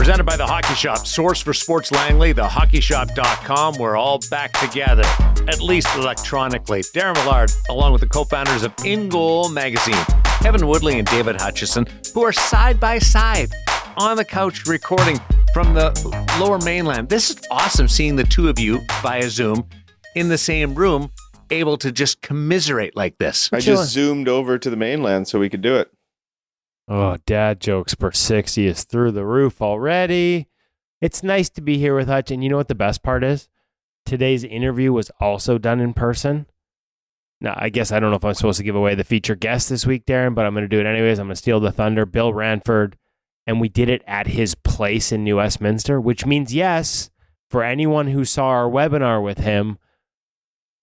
Presented by The Hockey Shop, source for sports Langley, thehockeyshop.com. We're all back together, at least electronically. Darren Millard, along with the co-founders of InGoal Magazine, Kevin Woodley and David Hutchison, who are side by side on the couch recording from the Lower Mainland. This is awesome seeing the two of you via Zoom in the same room, able to just commiserate like this. I just zoomed over to the mainland so we could do it. Oh, dad jokes per 60 is through the roof already. It's nice to be here with Hutch. And you know what the best part is? Today's interview was also done in person. Now, I guess I don't know if I'm supposed to give away the feature guest this week, Darren, but I'm going to do it anyways. I'm going to steal the thunder. Bill Ranford. And we did it at his place in New Westminster, which means, yes, for anyone who saw our webinar with him,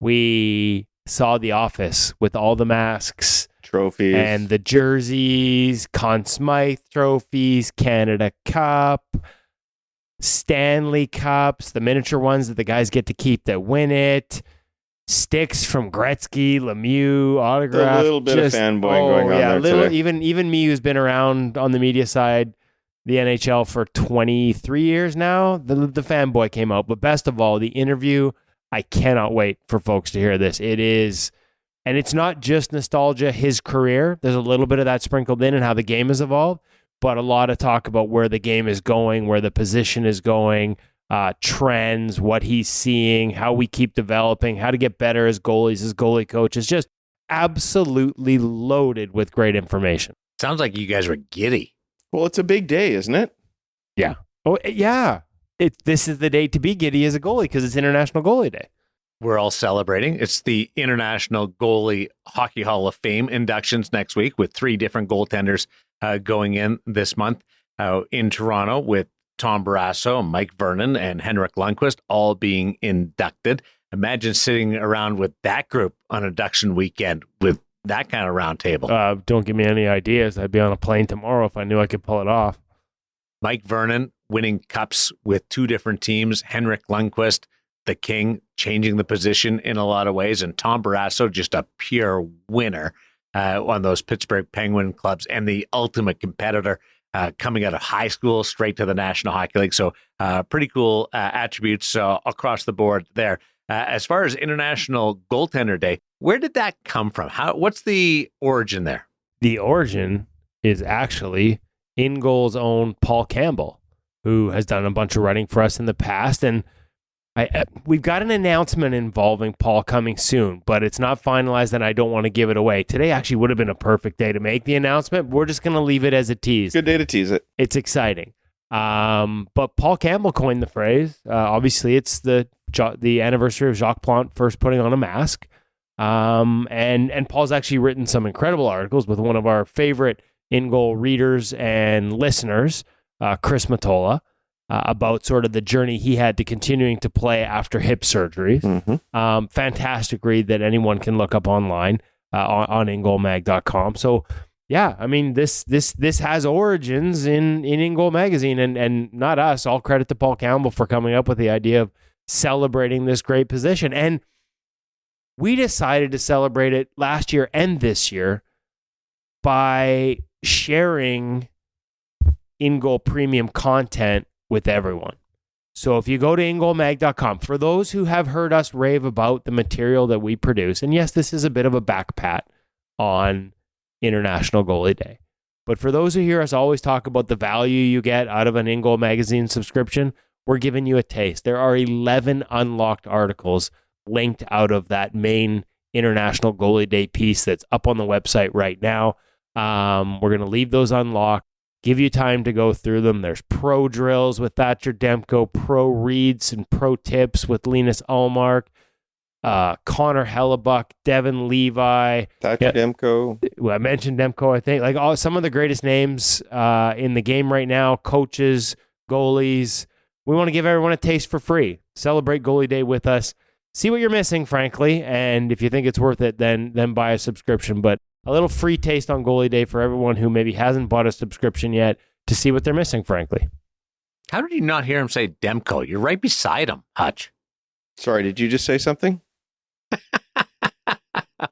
we saw the office with all the masks, trophies, and the jerseys, Conn Smythe trophies, Canada Cup, Stanley Cups, the miniature ones that the guys get to keep that win it, sticks from Gretzky, Lemieux, autograph. A little bit of fanboying going on there today. Even me, who's been around on the media side, the NHL for 23 years now, the fanboy came out. But best of all, the interview, I cannot wait for folks to hear this. It is, and it's not just nostalgia, his career. There's a little bit of that sprinkled in and how the game has evolved, but a lot of talk about where the game is going, where the position is going, trends, what he's seeing, how we keep developing, how to get better as goalies, as goalie coaches. Just absolutely loaded with great information. Sounds like you guys were giddy. Well, it's a big day, isn't it? Yeah. Oh, yeah. This is the day to be giddy as a goalie because it's International Goalie Day. We're all celebrating. It's the International Goalie Hockey Hall of Fame inductions next week with 3 different goaltenders going in this month in Toronto with Tom Barrasso, Mike Vernon, and Henrik Lundqvist all being inducted. Imagine sitting around with that group on induction weekend with that kind of round table. Don't give me any ideas. I'd be on a plane tomorrow if I knew I could pull it off. Mike Vernon winning cups with 2 different teams. Henrik Lundqvist, the king, changing the position in a lot of ways. And Tom Barrasso, just a pure winner on those Pittsburgh Penguin clubs and the ultimate competitor coming out of high school straight to the National Hockey League. So pretty cool attributes across the board there. As far as International Goaltender Day, where did that come from? What's the origin there? The origin is actually InGoal's own Paul Campbell, who has done a bunch of writing for us in the past. And we've got an announcement involving Paul coming soon, but it's not finalized and I don't want to give it away. Today actually would have been a perfect day to make the announcement. We're just going to leave it as a tease. Good day to tease it. It's exciting. But Paul Campbell coined the phrase. Obviously, it's the anniversary of Jacques Plante first putting on a mask. And Paul's actually written some incredible articles with one of our favorite InGoal readers and listeners, Chris Matola, about sort of the journey he had to continuing to play after hip surgeries. Mm-hmm. Fantastic read that anyone can look up online on InGoalMag.com. So, yeah, I mean, this has origins in InGoal Magazine, and not us. All credit to Paul Campbell for coming up with the idea of celebrating this great position. And we decided to celebrate it last year and this year by sharing InGoal premium content with everyone. So if you go to InGoalMag.com, for those who have heard us rave about the material that we produce, and yes, this is a bit of a back pat on International Goalie Day, but for those who hear us always talk about the value you get out of an InGoal magazine subscription, we're giving you a taste. There are 11 unlocked articles linked out of that main International Goalie Day piece that's up on the website right now. We're going to leave those unlocked, give you time to go through them. There's pro drills with Thatcher Demko, pro reads and pro tips with Linus Ullmark, Connor Hellebuck, Devin Levi. Thatcher Demko. Well, I mentioned Demko, I think. Like some of the greatest names in the game right now, coaches, goalies. We want to give everyone a taste for free. Celebrate Goalie Day with us. See what you're missing, frankly, and if you think it's worth it, then buy a subscription. But a little free taste on Goalie Day for everyone who maybe hasn't bought a subscription yet to see what they're missing, frankly. How did you not hear him say Demko? You're right beside him, Hutch. Sorry, did you just say something?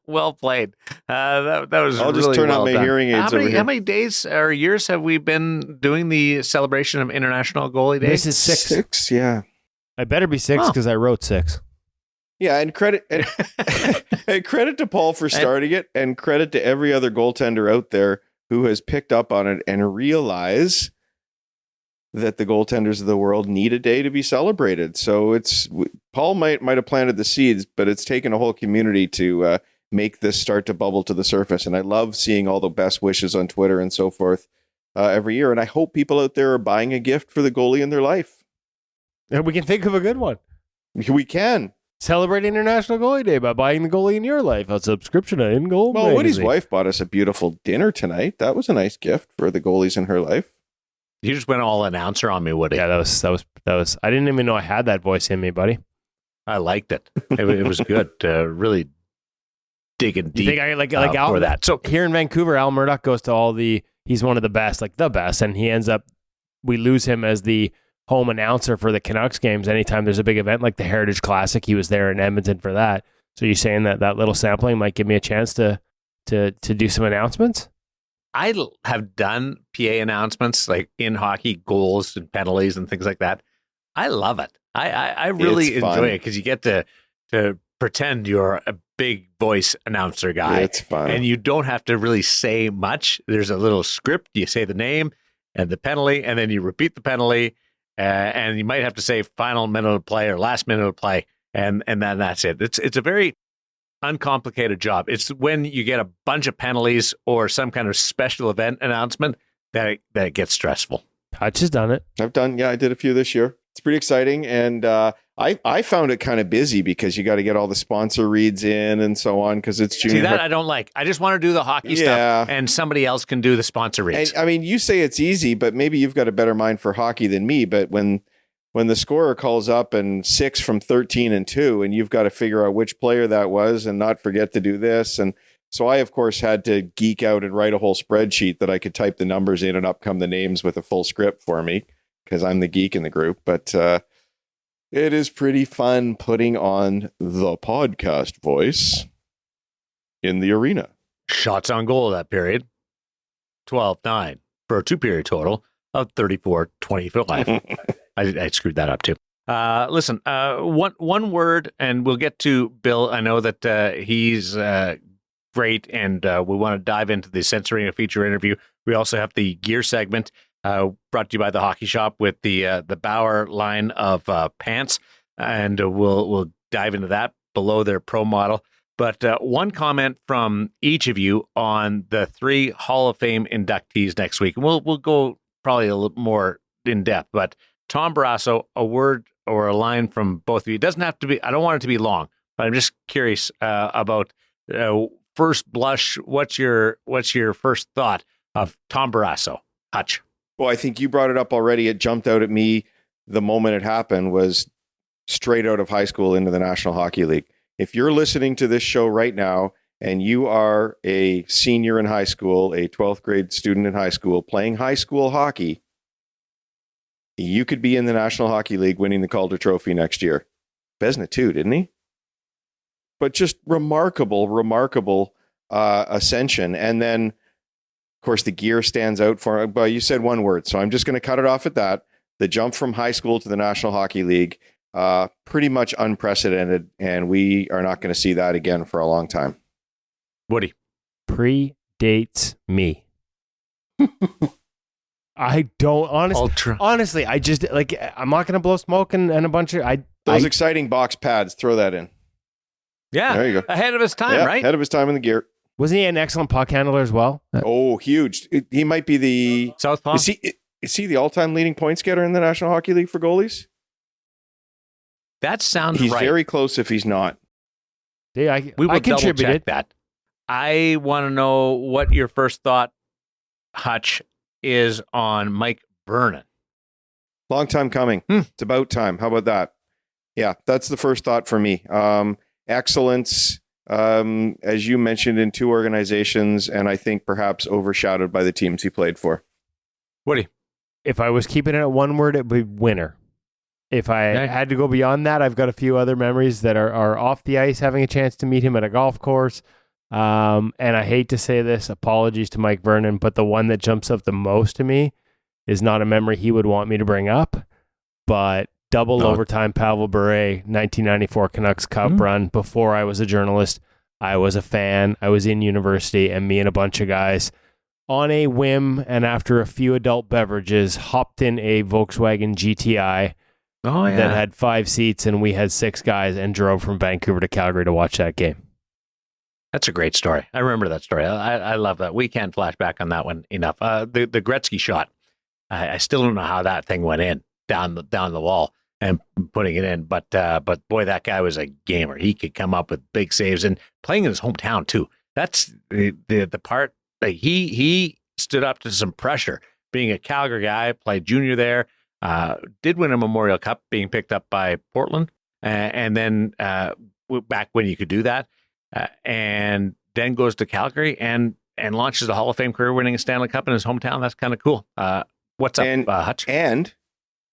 Well played. That was I'll really just turn well on my done. hearing aids over here. How many days or years have we been doing the celebration of International Goalie Day? This is 6. 6, yeah. I better be 6 because I wrote 6. Yeah, and credit and credit to Paul for starting it, and credit to every other goaltender out there who has picked up on it and realize that the goaltenders of the world need a day to be celebrated. So Paul might have planted the seeds, but it's taken a whole community to make this start to bubble to the surface. And I love seeing all the best wishes on Twitter and so forth every year. And I hope people out there are buying a gift for the goalie in their life. And we can think of a good one. We can. Celebrate International Goalie Day by buying the goalie in your life. A subscription to InGoal Well, Magazine. Woody's wife bought us a beautiful dinner tonight. That was a nice gift for the goalies in her life. You just went all announcer on me, Woody. Yeah, that was. I didn't even know I had that voice in me, buddy. I liked it. It was good. Really digging deep. You think I like Al, for that? So here in Vancouver, Al Murdoch goes to all the. He's one of the best, like the best, and he ends up. We lose him as the home announcer for the Canucks games. Anytime there's a big event like the Heritage Classic, he was there in Edmonton for that. So you're saying that little sampling might give me a chance to do some announcements? I have done PA announcements like in hockey, goals and penalties and things like that. I love it. I really enjoy it because you get to pretend you're a big voice announcer guy. It's fun. And you don't have to really say much. There's a little script. You say the name and the penalty, and then you repeat the penalty. And you might have to say final minute of play or last minute of play. And then that's it. It's a very uncomplicated job. It's when you get a bunch of penalties or some kind of special event announcement that it gets stressful. Hutch has done it. I did a few this year. It's pretty exciting. And I found it kind of busy because you got to get all the sponsor reads in and so on because it's junior. See, that I don't like. I just want to do the hockey stuff and somebody else can do the sponsor reads. And, I mean, you say it's easy, but maybe you've got a better mind for hockey than me. But when the scorer calls up and 6 from 13 and 2, and you've got to figure out which player that was and not forget to do this. And so I, of course, had to geek out and write a whole spreadsheet that I could type the numbers in and up come the names with a full script for me because I'm the geek in the group. But it is pretty fun putting on the podcast voice in the arena. Shots on goal that period, 12-9 for a 2-period total of 34-25. I screwed that up too. Listen, one word, and we'll get to Bill. I know that he's great, and we want to dive into the Sensorina feature interview. We also have the gear segment brought to you by the Hockey Shop with the Bauer line of pants, and we'll dive into that below their pro model. But one comment from each of you on the 3 Hall of Fame inductees next week, and we'll go probably a little more in depth, but Tom Barrasso, a word or a line from both of you. It doesn't have to be, I don't want it to be long, but I'm just curious about first blush. What's your first thought of Tom Barrasso? Hutch. Well, I think you brought it up already. It jumped out at me the moment it happened was straight out of high school into the National Hockey League. If you're listening to this show right now and you are a senior in high school, a 12th grade student in high school, playing high school hockey, you could be in the National Hockey League winning the Calder Trophy next year. Vezina too, didn't he? But just remarkable ascension. And then, of course, the gear stands out for, but you said one word, so I'm just going to cut it off at that. The jump from high school to the National Hockey League, pretty much unprecedented, and we are not going to see that again for a long time. Woody. Predates me. I don't honestly. I just like. I'm not going to blow smoke and a bunch of those exciting box pads. Throw that in. Yeah, there you go. Ahead of his time, right? Ahead of his time in the gear. Wasn't he an excellent puck handler as well? Oh, huge! He might be the Southpaw. Is he the all-time leading points getter in the National Hockey League for goalies? That sounds He's right. very close if he's not. Yeah, we will contributed double check that. I want to know what your first thought, Hutch, is on Mike Vernon. Long time coming. It's about time. How about that? Yeah, that's the first thought for me. Excellence, as you mentioned, in 2 organizations, and I think perhaps overshadowed by the teams he played for. Woody. If I was keeping it at one word, it would be winner. If I had to go beyond that, I've got a few other memories that are off the ice, having a chance to meet him at a golf course, And I hate to say this, apologies to Mike Vernon, but the one that jumps up the most to me is not a memory he would want me to bring up, but double overtime Pavel Bure 1994 Canucks Cup run. Before I was a journalist, I was a fan. I was in university, and me and a bunch of guys on a whim and after a few adult beverages hopped in a Volkswagen GTI that had 5 seats, and we had 6 guys and drove from Vancouver to Calgary to watch that game. That's a great story. I remember that story. I love that. We can't flash back on that one enough. The Gretzky shot. I still don't know how that thing went in down the wall and putting it in. But boy, that guy was a gamer. He could come up with big saves and playing in his hometown too. That's the part that he stood up to some pressure. Being a Calgary guy, played junior there, did win a Memorial Cup, being picked up by Portland, and then back when you could do that. And then goes to Calgary and launches a Hall of Fame career, winning a Stanley Cup in his hometown. That's kind of cool. What's up, Hutch? And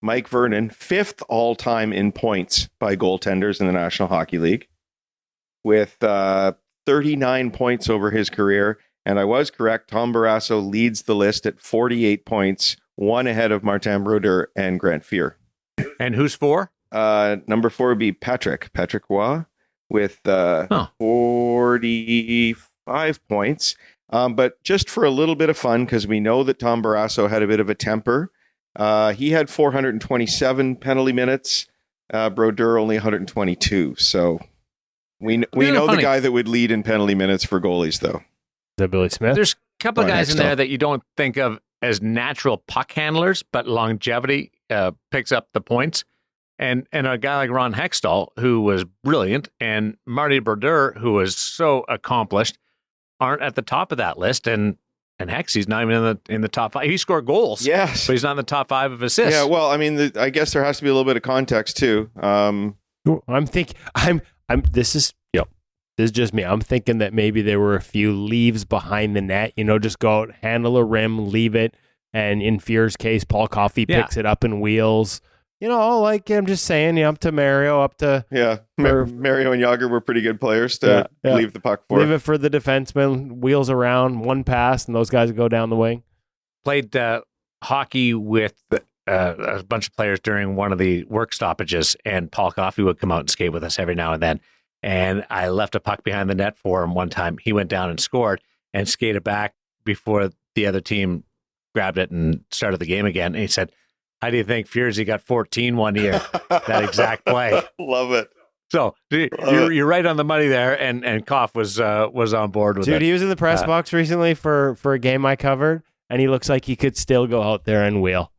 Mike Vernon, 5th all-time in points by goaltenders in the National Hockey League, with 39 points over his career. And I was correct. Tom Barrasso leads the list at 48 points, 1 ahead of Martin Brodeur and Grant Fuhr. And who's 4? Number 4 would be Patrick Roy, with 45 points. But just for a little bit of fun, because we know that Tom Barrasso had a bit of a temper, he had 427 penalty minutes. Brodeur only 122. So we know funny. the guy that would lead in penalty minutes for goalies, though. Is that Billy Smith? There's a couple of guys in Hextall. there that you don't think of as natural puck handlers, but longevity picks up the points. And a guy like Ron Hextall, who was brilliant, and Marty Brodeur, who was so accomplished, aren't at the top of that list. And Hex, he's not even in the top 5. He scored goals, Yes, but he's not in the top 5 of assists. Yeah, well, I mean, I guess there has to be a little bit of context too. This is just me. I'm thinking that maybe there were a few leaves behind the net, just go out, handle a rim, leave it. And in Fuhr's case, Paul Coffey picks it up and wheels. I'm just saying, up to Mario, up to... Yeah, Mario and Yager were pretty good players to leave the puck for. Leave it for the defenseman, wheels around, one pass, and those guys go down the wing. Played hockey with a bunch of players during one of the work stoppages, and Paul Coffey would come out and skate with us every now and then. And I left a puck behind the net for him one time. He went down and scored and skated back before the other team grabbed it and started the game again. And he said, "How do you think Furzy got 14 one year?" That exact play. Love it. So you're right on the money there, and Koff was on board with it. Dude, he was in the press box recently for a game I covered, and he looks like he could still go out there and wheel.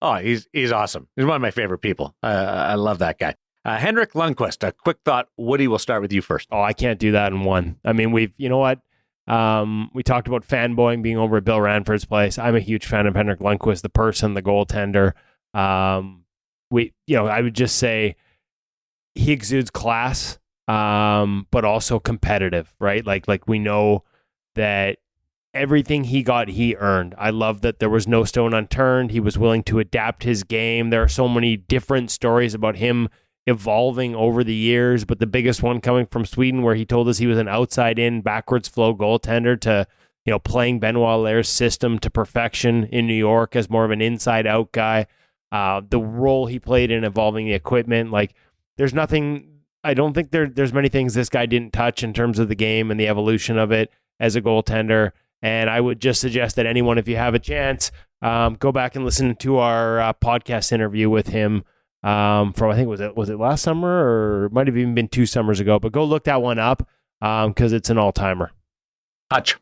Oh, he's awesome. He's one of my favorite people. I love that guy. Henrik Lundqvist, a quick thought. Woody, we'll start with you first. Oh, I can't do that in one. I mean, we talked about fanboying being over at Bill Ranford's place. I'm a huge fan of Henrik Lundqvist, the person, the goaltender. I would just say he exudes class, but also competitive, right? Like we know that everything he got, he earned. I love that there was no stone unturned. He was willing to adapt his game. There are so many different stories about him evolving over the years, but the biggest one coming from Sweden, where he told us he was an outside-in, backwards flow goaltender, to playing Benoit Laire's system to perfection in New York as more of an inside-out guy. The role he played in evolving the equipment, there's nothing. I don't think there's many things this guy didn't touch in terms of the game and the evolution of it as a goaltender. And I would just suggest that anyone, if you have a chance, go back and listen to our podcast interview with him. From I think was it last summer, or it might have even been 2 summers ago, but go look that one up because it's an all-timer. Hutch.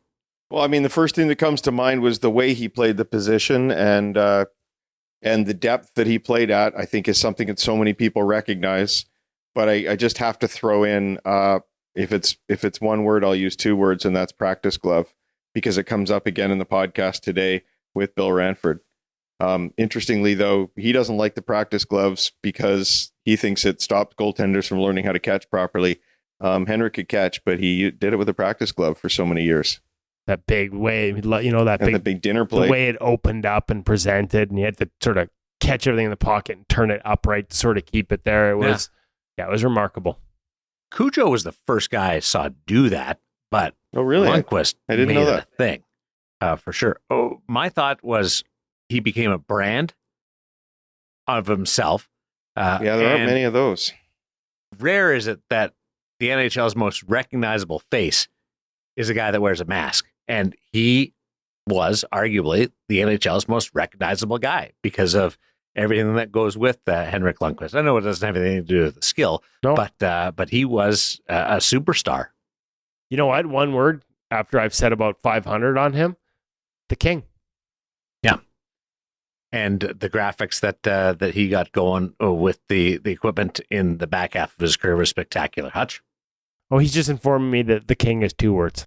Well, I mean, the first thing that comes to mind was the way he played the position, and the depth that he played at, I think, is something that so many people recognize. But I just have to throw in, if it's one word, I'll use 2 words, and that's practice glove, because it comes up again in the podcast today with Bill Ranford. Interestingly, though, he doesn't like the practice gloves because he thinks it stopped goaltenders from learning how to catch properly. Henrik could catch, but he did it with a practice glove for so many years. That big way, the big dinner plate. The way it opened up and presented, and you had to sort of catch everything in the pocket and turn it upright to sort of keep it there. It was remarkable. Cujo was the first guy I saw do that, but Oh, really? Lundqvist I didn't made know it that. a thing, for sure. Oh, my thought was he became a brand of himself. Yeah, there aren't many of those. Rare is it that the NHL's most recognizable face is a guy that wears a mask. And he was arguably the NHL's most recognizable guy because of everything that goes with Henrik Lundqvist. I know it doesn't have anything to do with the skill, but he was a superstar. You know what? One word after I've said about 500 on him, the king. Yeah. And the graphics that he got going with the equipment in the back half of his career was spectacular. Hutch? Oh, he's just informing me that the king is 2 words.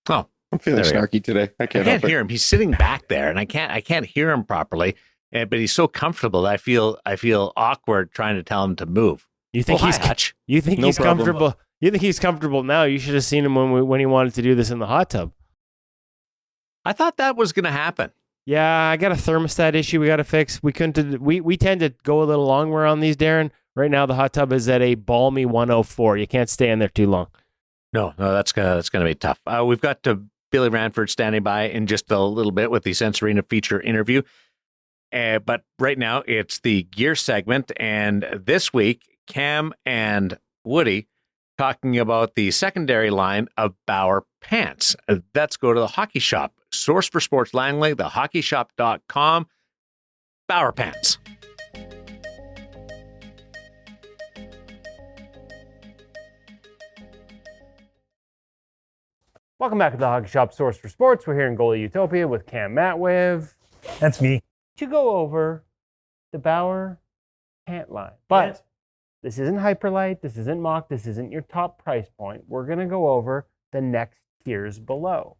Oh, I'm feeling snarky today. I can't hear him. He's sitting back there, and I can't hear him properly. But he's so comfortable that I feel awkward trying to tell him to move. You think he's Hutch? You think No he's problem. comfortable? You think he's comfortable now? You should have seen him when he wanted to do this in the hot tub. I thought that was going to happen. Yeah, I got a thermostat issue we got to fix. We couldn't. We tend to go a little longer on these, Darren. Right now, the hot tub is at a balmy 104. You can't stay in there too long. No, that's gonna be tough. We've got Billy Ranford standing by in just a little bit with the Sense Arena feature interview. But right now, it's the gear segment, and this week, Cam and Woody talking about the secondary line of Bauer pants. Let's go to the Hockey Shop. Source for Sports Langley, thehockeyshop.com. Bauer pants. Welcome back to the Hockey Shop Source for Sports. We're here in Goalie Utopia with Cam Matwiv. That's me. To go over the Bauer pant line. But this isn't Hyperlight, this isn't Mock, this isn't your top price point. We're going to go over the next tiers below.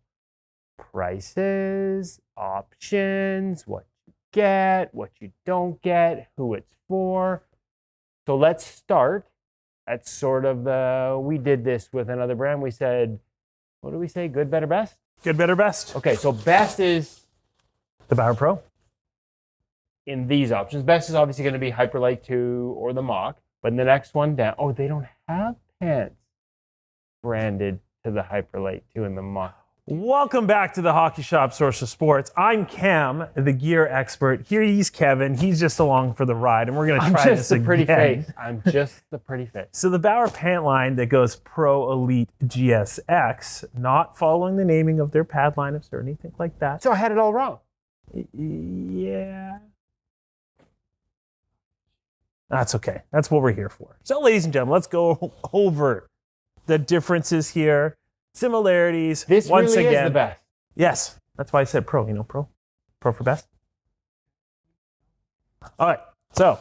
Prices, options, what you get, what you don't get, who it's for. So let's start at sort of we did this with another brand. We said, what do we say? Good, better, best? Good, better, best. Okay, so best is The Bauer Pro. in these options. Best is obviously going to be Hyperlight 2 or the Mock. But in the next one down, they don't have pants branded to the Hyperlight 2 and the Mock. Welcome back to the Hockey Shop Source of Sports. I'm Cam, the gear expert. Here he's Kevin. He's just along for the ride, and we're going to try this again. I'm just the pretty face. So the Bauer pant line that goes Pro Elite GSX, not following the naming of their pad lineups or anything like that. So I had it all wrong. Yeah. That's okay. That's what we're here for. So, ladies and gentlemen, let's go over the differences here, similarities. This once really again. is the best. Yes, that's why I said pro. Pro for best. All right. So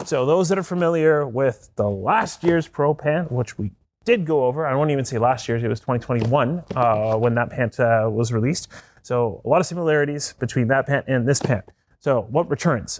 those that are familiar with the last year's pro pant, which we did go over, I won't even say last year's, it was 2021 when that pant was released. So a lot of similarities between that pant and this pant. So what returns?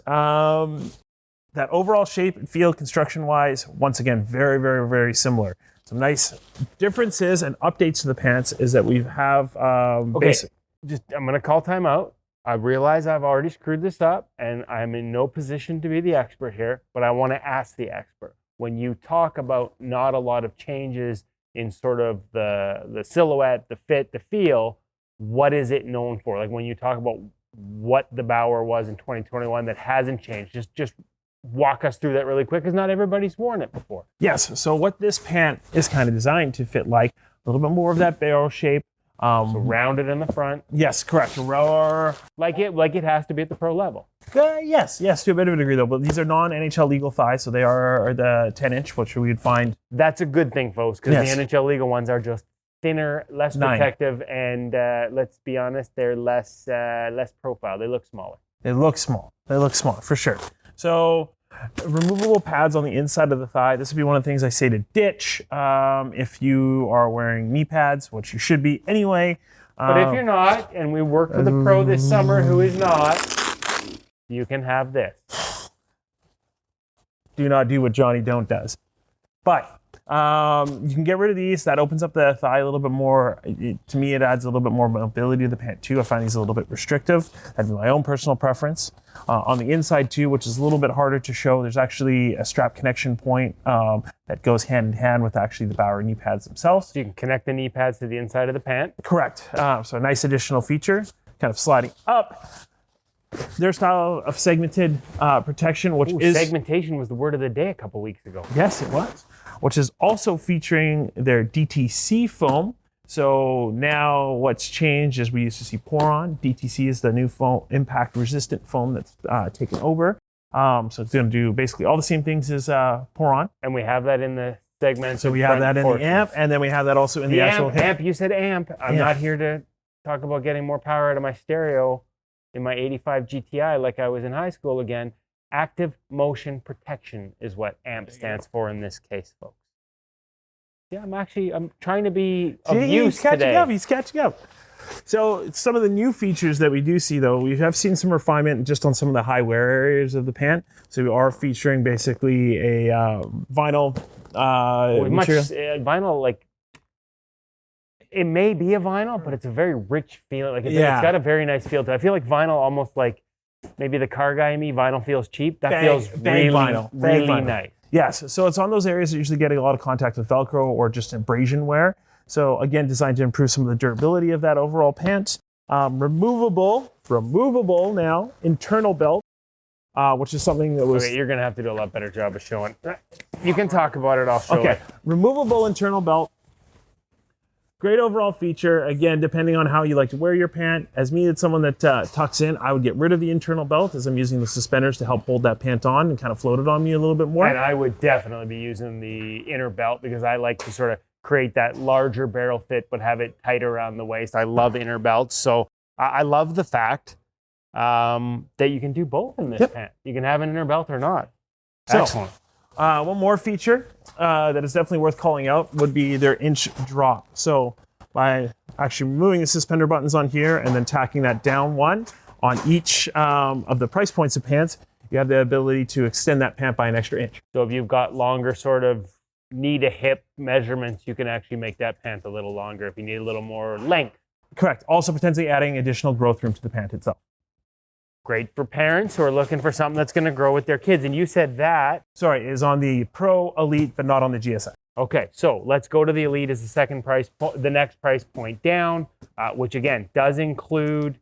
That overall shape and feel construction-wise, once again, very, very, very similar. Some nice differences and updates to the pants is that we have I'm going to call timeout. I realize I've already screwed this up, and I'm in no position to be the expert here, but I want to ask the expert. When you talk about not a lot of changes in sort of the silhouette, the fit, the feel, what is it known for? Like when you talk about what the Bauer was in 2021 that hasn't changed, just walk us through that really quick, because not everybody's worn it before. Yes, so what this pant is kind of designed to fit like, a little bit more of that barrel shape. So rounded in the front. Yes, correct. Like it has to be at the pro level. Yes, to a bit of a degree though, but these are non-NHL legal thighs, so they are the 10-inch, which we would find. That's a good thing, folks, because Yes. the NHL legal ones are just thinner, less 9. protective, and let's be honest, they're less profile. They look smaller. They look small for sure. So removable pads on the inside of the thigh. This would be one of the things I say to ditch if you are wearing knee pads, which you should be anyway. But if you're not, and we worked with a pro this summer who is not, you can have this. Do not do what Johnny Don't does. But You can get rid of these. That opens up the thigh a little bit more. To me, it adds a little bit more mobility to the pant too. I find these a little bit restrictive. That'd be my own personal preference. On the inside too, which is a little bit harder to show, there's actually a strap connection point that goes hand in hand with actually the Bauer knee pads themselves. So you can connect the knee pads to the inside of the pant. Correct. So a nice additional feature, kind of sliding up. Their style of segmented protection, which is... Segmentation was the word of the day a couple weeks ago. Yes, it was. Which is also featuring their DTC foam. So now what's changed is we used to see pour-on. DTC is the new foam, impact-resistant foam that's taken over. So it's going to do basically all the same things as pour-on. And we have that in the segment. So we have that in the amp, and then we have that also in the actual amp. You said amp. I'm not here to talk about getting more power out of my stereo in my 85 GTI like I was in high school again. Active motion protection is what AMP stands for in this case, folks. Yeah, I'm trying to be of use today. He's catching up. So some of the new features that we do see, though, we have seen some refinement just on some of the high wear areas of the pant. So we are featuring basically a vinyl material. Vinyl, like, it may be a vinyl, but it's a very rich feeling. Like it's got a very nice feel to it. I feel like vinyl almost like maybe the car guy in me, vinyl feels cheap. That feels really nice. Yes, so it's on those areas that usually getting a lot of contact with Velcro or just abrasion wear. So again, designed to improve some of the durability of that overall pant. Removable now, internal belt, which is something that was... Okay, you're going to have to do a lot better job of showing. You can talk about it, I'll show it. Removable internal belt. Great overall feature. Again, depending on how you like to wear your pant. As me, it's someone that tucks in. I would get rid of the internal belt as I'm using the suspenders to help hold that pant on and kind of float it on me a little bit more. And I would definitely be using the inner belt because I like to sort of create that larger barrel fit but have it tight around the waist. I love inner belts. So I love the fact that you can do both in this pant. You can have an inner belt or not. Excellent. One more feature that is definitely worth calling out would be their inch drop. So by actually removing the suspender buttons on here and then tacking that down one on each of the price points of pants, you have the ability to extend that pant by an extra inch. So if you've got longer sort of knee to hip measurements, you can actually make that pant a little longer if you need a little more length. Correct. Also potentially adding additional growth room to the pant itself. Great for parents who are looking for something that's going to grow with their kids. And you said that... Sorry, is on the Pro, Elite, but not on the GSX. Okay, so let's go to the Elite as the next price point down, which again does include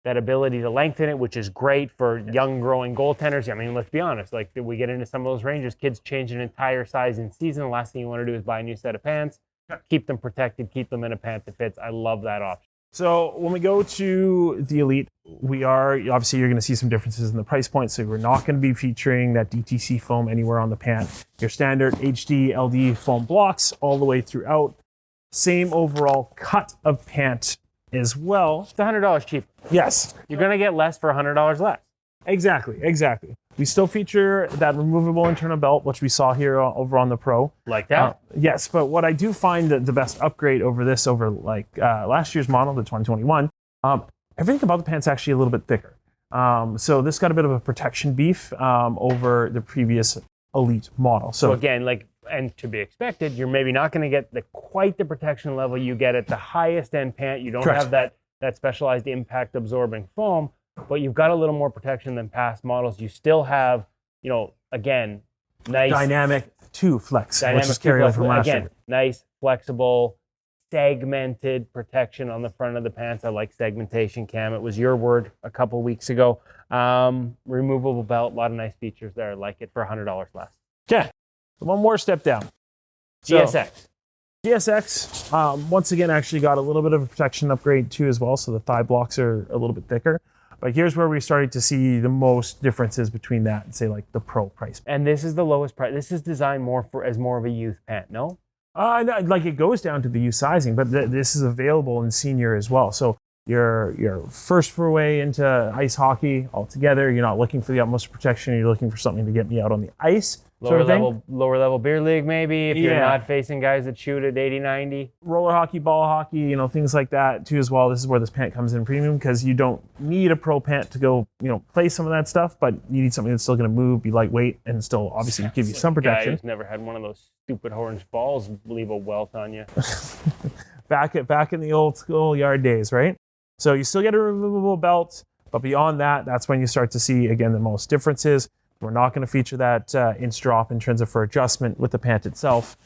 that ability to lengthen it, which is great for young growing goaltenders. I mean, let's be honest, like we get into some of those ranges, kids change an entire size in season. The last thing you want to do is buy a new set of pants, keep them protected, keep them in a pant that fits. I love that option. So when we go to the Elite, obviously you're going to see some differences in the price point. So we're not going to be featuring that DTC foam anywhere on the pant. Your standard HD, LD foam blocks all the way throughout. Same overall cut of pant as well. It's $100 cheaper. Yes. You're going to get less for $100 less. Exactly. We still feature that removable internal belt, which we saw here over on the Pro. Like that? Yes, but what I do find that the best upgrade over last year's model, the 2021, everything about the pant's actually a little bit thicker. So this got a bit of a protection beef over the previous Elite model. So again, and to be expected, you're maybe not going to get quite the protection level you get at the highest end pant. You don't have that specialized impact absorbing foam, but you've got a little more protection than past models. You still have, again, nice dynamic 2 flex, which is carried over from last year. Nice, flexible, segmented protection on the front of the pants. I like segmentation, Cam. It was your word a couple weeks ago. Removable belt, a lot of nice features there. I like it for $100 less. Okay, one more step down. GSX, once again, actually got a little bit of a protection upgrade too as well. So the thigh blocks are a little bit thicker. But here's where we started to see the most differences between that and say like the Pro price. And this is the lowest price. This is designed as more of a youth pant, no? It goes down to the youth sizing, but this is available in senior as well. So your first foray into ice hockey altogether. You're not looking for the utmost protection. You're looking for something to get me out on the ice. Lower level beer league, maybe, if you're not facing guys that shoot at 80, 90. Roller hockey, ball hockey, things like that too as well. This is where this pant comes in premium, because you don't need a pro pant to go, play some of that stuff, but you need something that's still going to move, be lightweight, and still obviously give you some protection. Guy who's never had one of those stupid orange balls leave a welt on you. back in the old school yard days, right? So you still get a removable belt, but beyond that, that's when you start to see, again, the most differences. We're not going to feature that inch drop in terms of for adjustment with the pant itself.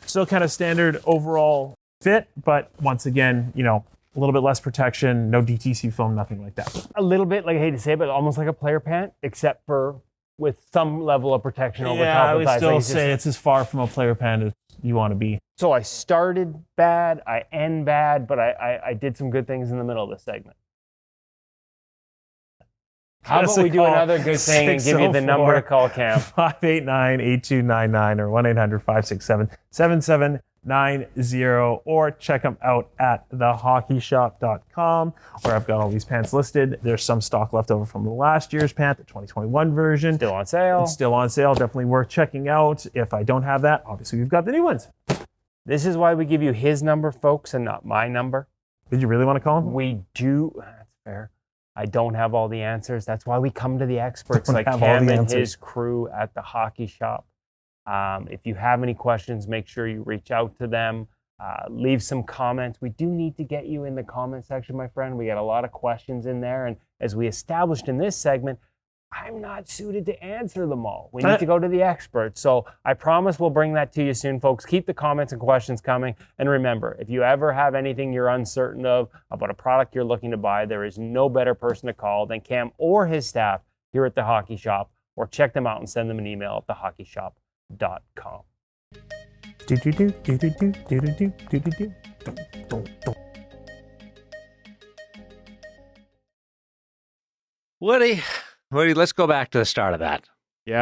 Still kind of standard overall fit, but once again, a little bit less protection, no DTC foam, nothing like that. A little bit, like I hate to say it, but almost like a player pant, except for with some level of protection over top of the thighs. I would still say it's as far from a player pant as you want to be. So I started bad, I end bad, but I did some good things in the middle of this segment. How about we do another good thing and give you the number to call Cam? 589-8299 or 1-800-567-7790, or check them out at thehockeyshop.com, where I've got all these pants listed. There's some stock left over from the last year's pant, the 2021 version. Still on sale. It's still on sale. Definitely worth checking out. If I don't have that, obviously we've got the new ones. This is why we give you his number, folks, and not my number. Did you really want to call him? We do. That's fair. I don't have all the answers. That's why we come to the experts like Cam and his crew at the Hockey Shop. If you have any questions, make sure you reach out to them. Leave some comments. We do need to get you in the comment section, my friend. We got a lot of questions in there. And as we established in this segment, I'm not suited to answer them all. We need to go to the experts. So I promise we'll bring that to you soon, folks. Keep the comments and questions coming. And remember, if you ever have anything you're uncertain of about a product you're looking to buy, there is no better person to call than Cam or his staff here at the Hockey Shop, or check them out and send them an email at thehockeyshop.com. Woody, let's go back to the start of that. You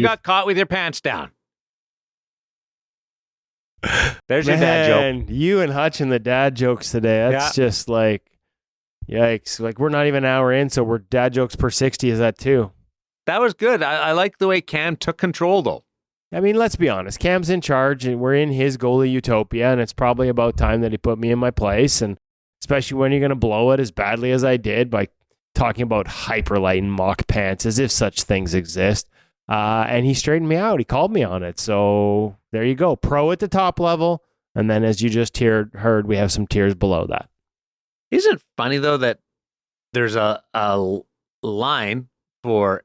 got caught with your pants down. There's your dad joke. You and Hutch and the dad jokes today. That's just like, yikes. Like, we're not even an hour in, so we're dad jokes per 60. Is that too? That was good. I like the way Cam took control, though. I mean, let's be honest. Cam's in charge, and we're in his goalie utopia, and it's probably about time that he put me in my place, and especially when you're going to blow it as badly as I did by talking about hyperlight and mock pants as if such things exist. And he straightened me out. He called me on it. So there you go. Pro at the top level. And then as you just heard, we have some tiers below that. Isn't it funny, though, that there's a line for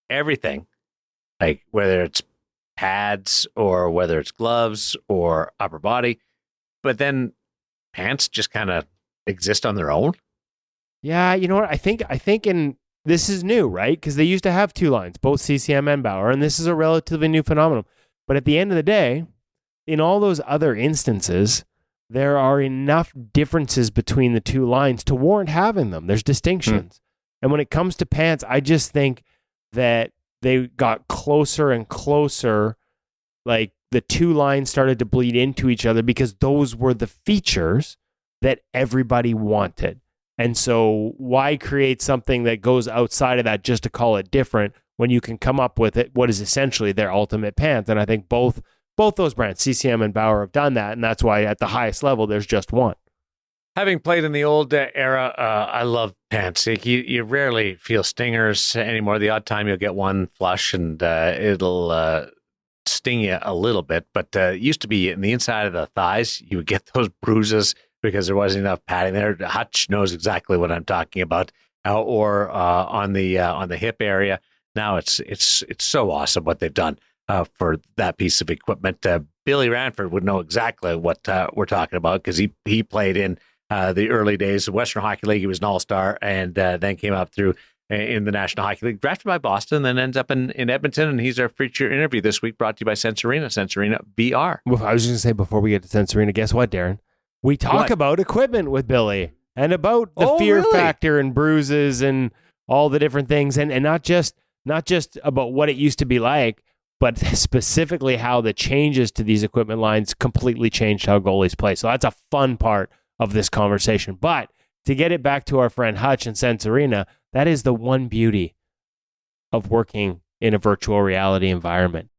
everything, like whether it's pads or whether it's gloves or upper body, but then pants just kind of exist on their own? Yeah, you know what? I think this is new, right? Because they used to have two lines, both CCM and Bauer, and this is a relatively new phenomenon. But at the end of the day, in all those other instances, there are enough differences between the two lines to warrant having them. There's distinctions. And when it comes to pants, I just think that they got closer and closer. Like, the two lines started to bleed into each other because those were the features that everybody wanted. And so why create something that goes outside of that just to call it different when you can come up with what is essentially their ultimate pants? And I think both those brands, CCM and Bauer, have done that. And that's why at the highest level, there's just one. Having played in the old era, I love pants. You rarely feel stingers anymore. The odd time you'll get one flush and it'll sting you a little bit. But it used to be in the inside of the thighs, you would get those bruises because there wasn't enough padding there. Hutch knows exactly what I'm talking about. Or on the hip area. Now it's so awesome what they've done for that piece of equipment. Billy Ranford would know exactly what we're talking about because he played in the early days of Western Hockey League. He was an all-star and then came up through in the National Hockey League, drafted by Boston, then ends up in Edmonton. And he's our feature interview this week, brought to you by Sense Arena VR. Well, I was just going to say before we get to Sense Arena, guess what, Darren? We talk about equipment with Billy and about the fear factor and bruises and all the different things. And not just about what it used to be like, but specifically how the changes to these equipment lines completely changed how goalies play. So that's a fun part of this conversation. But to get it back to our friend Hutch and Sense Arena, that is the one beauty of working in a virtual reality environment.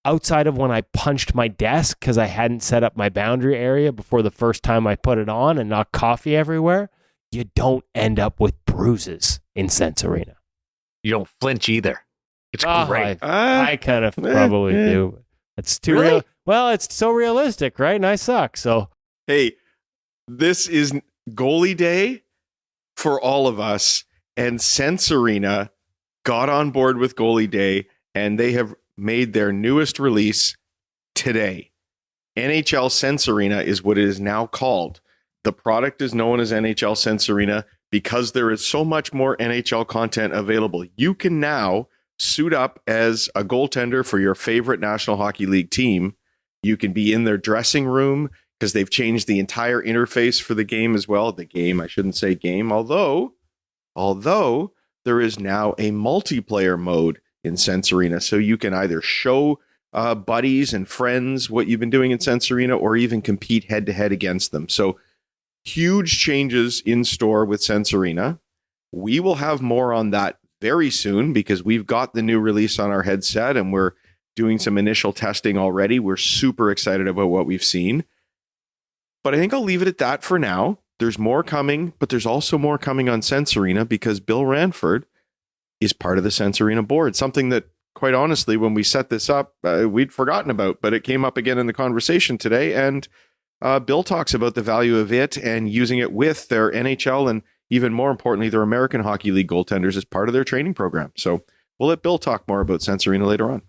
Outside of when I punched my desk because I hadn't set up my boundary area before the first time I put it on and knocked coffee everywhere, you don't end up with bruises in Sense Arena. You don't flinch either. It's great. I kind of probably do. It's too real. Well, it's so realistic, right? And I suck. So, hey, this is goalie day for all of us. And Sense Arena got on board with goalie day, and they have made their newest release today. NHL Sense Arena is what it is now called. The product is known as NHL Sense Arena because there is so much more NHL content available. You can now suit up as a goaltender for your favorite National Hockey League team. You can be in their dressing room because they've changed the entire interface for the game as well. The game, I shouldn't say game, although there is now a multiplayer mode in Sense Arena. So you can either show buddies and friends what you've been doing in Sense Arena or even compete head-to-head against them. So huge changes in store with Sense Arena. We will have more on that very soon because we've got the new release on our headset and we're doing some initial testing already. We're super excited about what we've seen. But I think I'll leave it at that for now. There's more coming, but there's also more coming on Sense Arena because Bill Ranford is part of the Sense Arena board. Something that, quite honestly, when we set this up, we'd forgotten about, but it came up again in the conversation today. And Bill talks about the value of it and using it with their NHL and even more importantly, their American Hockey League goaltenders as part of their training program. So we'll let Bill talk more about Sense Arena later on.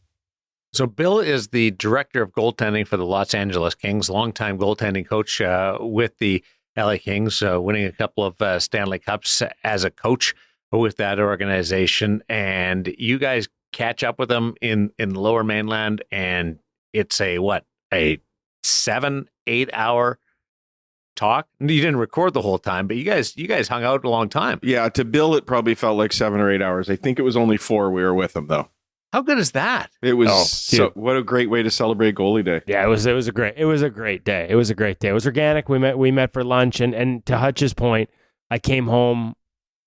So Bill is the director of goaltending for the Los Angeles Kings, longtime goaltending coach with the LA Kings, winning a couple of Stanley Cups as a coach with that organization. And you guys catch up with them in the Lower Mainland, and it's a 7-8 hour talk. You didn't record the whole time, but you guys hung out a long time. Yeah, to Bill, it probably felt like 7 or 8 hours. I think it was only 4 we were with him, though. How good is that? It was what a great way to celebrate goalie day. Yeah, it was a great day. It was a great day. It was organic. We met for lunch, and to Hutch's point, I came home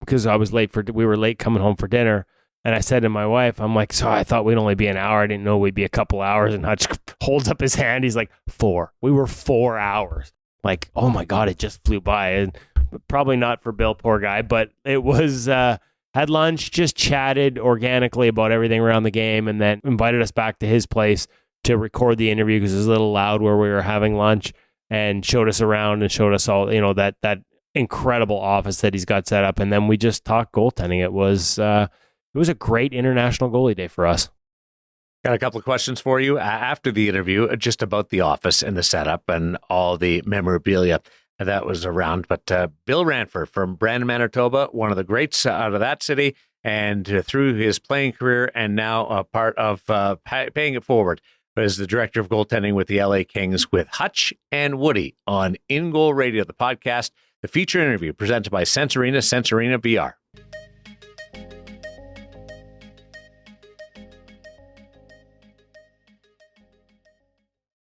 because we were late coming home for dinner. And I said to my wife, I'm like, so I thought we'd only be an hour. I didn't know we'd be a couple hours. And Hutch holds up his hand. He's like, 4. We were 4 hours. Like, oh my God, it just flew by. And probably not for Bill, poor guy, but it was, had lunch, just chatted organically about everything around the game, and then invited us back to his place to record the interview because it was a little loud where we were having lunch, and showed us around and showed us all, that incredible office that he's got set up. And then we just talked goaltending. It was a great international goalie day for us. Got a couple of questions for you after the interview, just about the office and the setup and all the memorabilia that was around. But Bill Ranford from Brandon, Manitoba, one of the greats out of that city, and through his playing career, and now a part of paying it forward, as the director of goaltending with the LA Kings, with Hutch and Woody on InGoal Radio, the podcast, the feature interview presented by Sense Arena VR.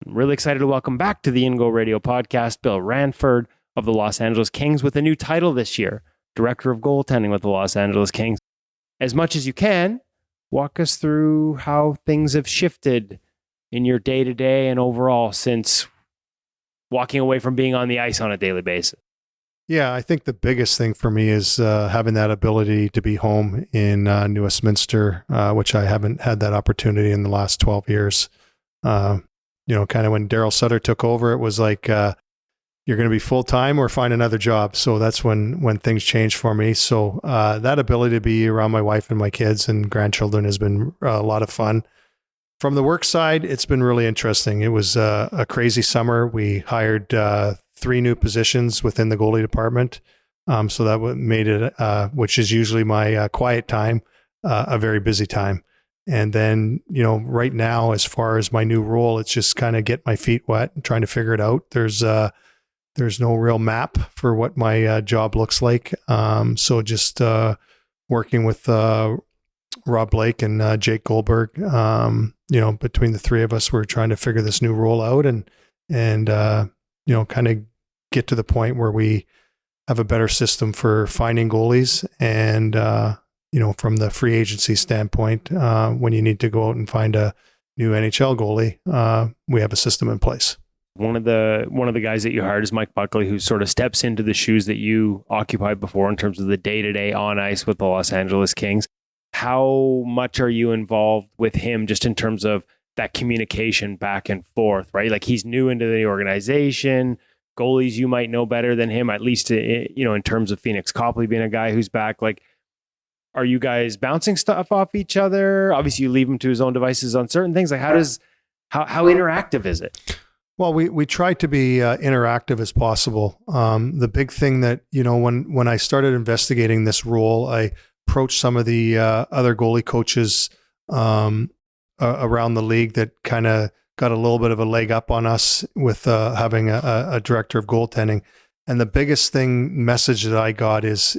Really excited to welcome back to the InGoal Radio Podcast, Bill Ranford of the Los Angeles Kings, with a new title this year, Director of Goaltending with the Los Angeles Kings. As much as you can, walk us through how things have shifted in your day-to-day and overall since walking away from being on the ice on a daily basis. Yeah, I think the biggest thing for me is having that ability to be home in New Westminster, which I haven't had that opportunity in the last 12 years. Kind of when Daryl Sutter took over, it was like, you're going to be full-time or find another job. So that's when things changed for me. So that ability to be around my wife and my kids and grandchildren has been a lot of fun. From the work side, it's been really interesting. It was a crazy summer. We hired 3 new positions within the goalie department. So that made it, which is usually my quiet time, a very busy time. And then, right now, as far as my new role, it's just kind of get my feet wet and trying to figure it out. There's no real map for what my job looks like. So just working with Rob Blake and Jake Goldberg, between the 3 of us, we're trying to figure this new role out and kind of get to the point where we have a better system for finding goalies. And, from the free agency standpoint, when you need to go out and find a new NHL goalie, we have a system in place. One of the guys that you hired is Mike Buckley, who sort of steps into the shoes that you occupied before in terms of the day-to-day on ice with the Los Angeles Kings. How much are you involved with him just in terms of that communication back and forth, right? Like, he's new into the organization. Goalies you might know better than him, at least, in terms of Phoenix Copley being a guy who's back. Like, are you guys bouncing stuff off each other? Obviously, you leave him to his own devices on certain things. Like, how interactive is it? Well, we try to be interactive as possible. The big thing that, when I started investigating this role, I approached some of the other goalie coaches around the league that kind of got a little bit of a leg up on us with having a director of goaltending. And the biggest message that I got is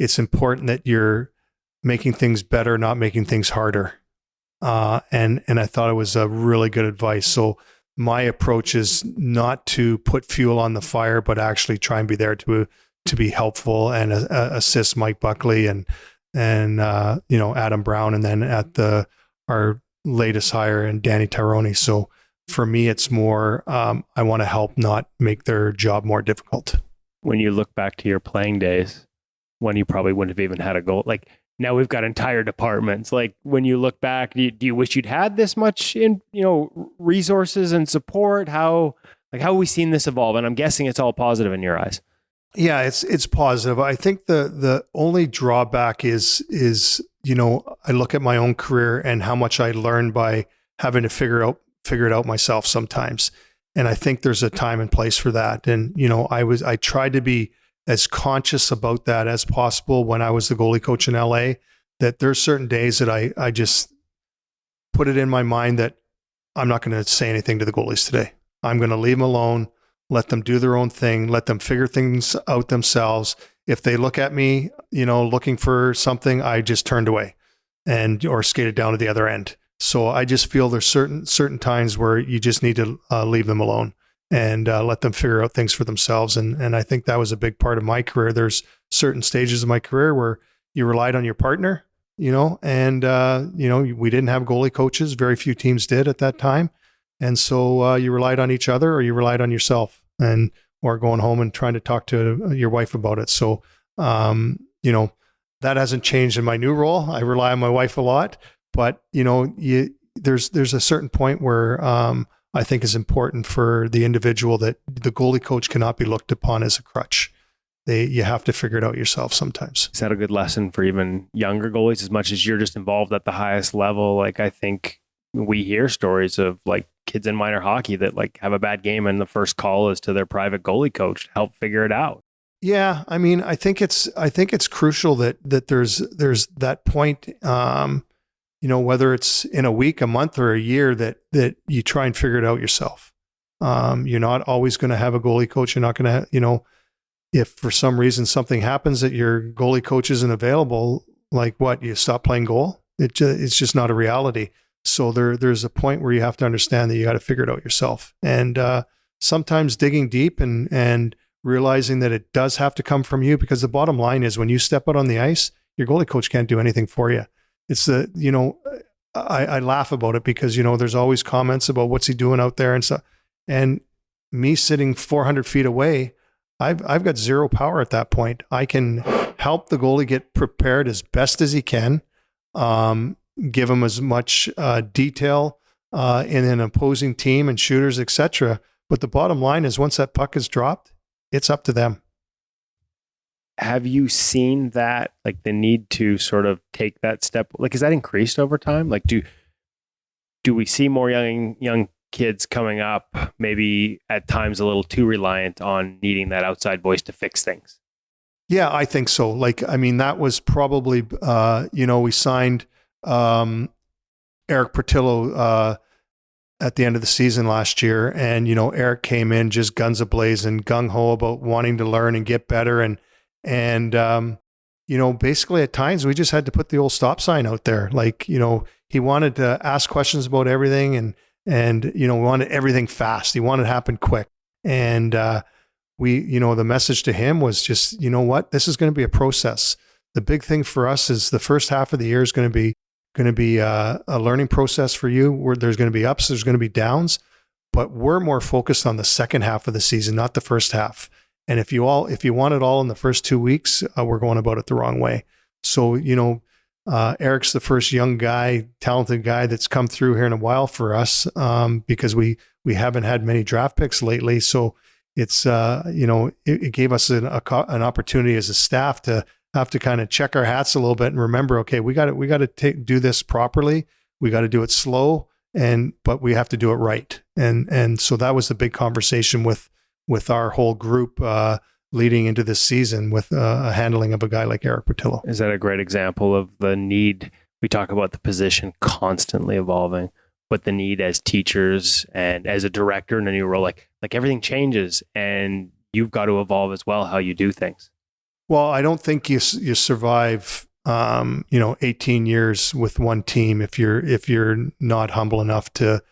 it's important that you're making things better, not making things harder. And I thought it was a really good advice. So my approach is not to put fuel on the fire, but actually try and be there to be helpful and assist Mike Buckley and Adam Brown, and then at our latest hire and Danny Tyrone. So for me, it's more I want to help, not make their job more difficult. When you look back to your playing days, when you probably wouldn't have even had a goal, like now we've got entire departments. Like, when you look back, do you wish you'd had this much in resources and support? How have we seen this evolve? And I'm guessing it's all positive in your eyes. Yeah, it's positive. I think the only drawback is I look at my own career and how much I learned by having to figure it out myself sometimes. And I think there's a time and place for that. And I tried to be as conscious about that as possible when I was the goalie coach in LA, that there's certain days that I just put it in my mind that I'm not going to say anything to the goalies today. I'm going to leave them alone, let them do their own thing, let them figure things out themselves. If they look at me, looking for something, I just turned away or skated down to the other end. So I just feel there's certain times where you just need to leave them alone and let them figure out things for themselves. And I think that was a big part of my career. There's certain stages of my career where you relied on your partner, and we didn't have goalie coaches. Very few teams did at that time. And so you relied on each other, or you relied on yourself, or going home and trying to talk to your wife about it. So, that hasn't changed in my new role. I rely on my wife a lot, but there's a certain point where I think is important for the individual that the goalie coach cannot be looked upon as a crutch. You have to figure it out yourself sometimes. Is that a good lesson for even younger goalies, as much as you're just involved at the highest level? Like, I think we hear stories of like kids in minor hockey that like have a bad game and the first call is to their private goalie coach to help figure it out. Yeah. I mean, I think it's crucial that there's that point, whether it's in a week, a month, or a year, that you try and figure it out yourself. You're not always going to have a goalie coach. You're not going to, if for some reason something happens that your goalie coach isn't available, like what, you stop playing goal? It's just not a reality. So there's a point where you have to understand that you got to figure it out yourself. And sometimes digging deep and realizing that it does have to come from you, because the bottom line is when you step out on the ice, your goalie coach can't do anything for you. It's I laugh about it because, there's always comments about what's he doing out there and stuff. And me sitting 400 feet away, I've got zero power at that point. I can help the goalie get prepared as best as he can, give him as much detail in an opposing team and shooters, etc. But the bottom line is once that puck is dropped, it's up to them. Have you seen that, like the need to sort of take that step? Like, is that increased over time? Like, do we see more young kids coming up, maybe at times a little too reliant on needing that outside voice to fix things? Yeah, I think so. Like, I mean, that was probably, we signed Eric Portillo at the end of the season last year. And, Eric came in just guns a-blazing, gung-ho about wanting to learn and get better. And basically at times we just had to put the old stop sign out there. Like, he wanted to ask questions about everything and wanted everything fast. He wanted it to happen quick. And the message to him was just, you know what, this is going to be a process. The big thing for us is the first half of the year is going to be a learning process for you, where there's going to be ups, there's going to be downs, but we're more focused on the second half of the season, not the first half. And if you want it all in the first 2 weeks, we're going about it the wrong way. So, Eric's the first young guy, talented guy that's come through here in a while for us, because we haven't had many draft picks lately. So it's, it gave us an opportunity as a staff to have to kind of check our hats a little bit and remember, okay, we got to do this properly. We got to do it slow, but we have to do it right. And so that was the big conversation with our whole group leading into this season, with a handling of a guy like Eric Portillo. Is that a great example of the need? We talk about the position constantly evolving, but the need as teachers and as a director in a new role, like everything changes, and you've got to evolve as well how you do things. Well, I don't think you survive, 18 years with one team if you're not humble enough to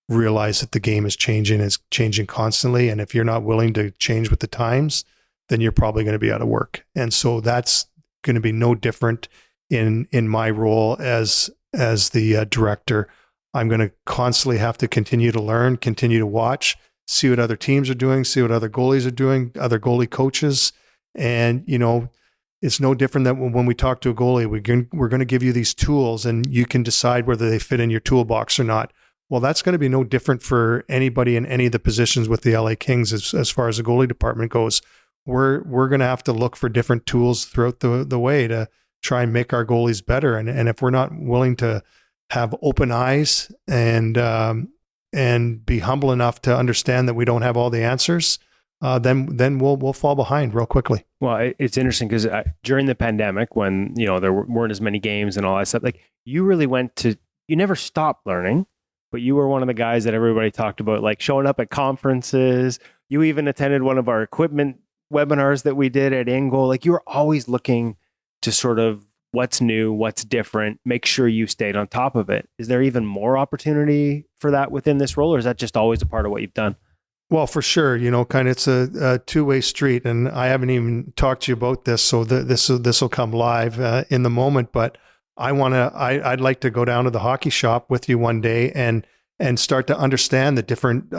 realize that the game is changing. It's changing constantly, and if you're not willing to change with the times, then you're probably going to be out of work. And so that's going to be no different in my role as the director. I'm going to constantly have to continue to learn, continue to watch, see what other teams are doing, see what other goalies are doing, other goalie coaches. And, it's no different than when we talk to a goalie, we're going to give you these tools and you can decide whether they fit in your toolbox or not. Well, that's going to be no different for anybody in any of the positions with the LA Kings as far as the goalie department goes. We're going to have to look for different tools throughout the way to try and make our goalies better. And if we're not willing to have open eyes and be humble enough to understand that we don't have all the answers, then we'll fall behind real quickly. Well, it's interesting because during the pandemic, when there weren't as many games and all that stuff, like you really you never stopped learning, but you were one of the guys that everybody talked about, like showing up at conferences. You even attended one of our equipment webinars that we did at InGoal. Like you were always looking to sort of what's new, what's different, make sure you stayed on top of it. Is there even more opportunity for that within this role, or is that just always a part of what you've done? Well, for sure, it's a two-way street, and I haven't even talked to you about this, so this will come live in the moment. But I'd like to go down to the hockey shop with you one day and start to understand the different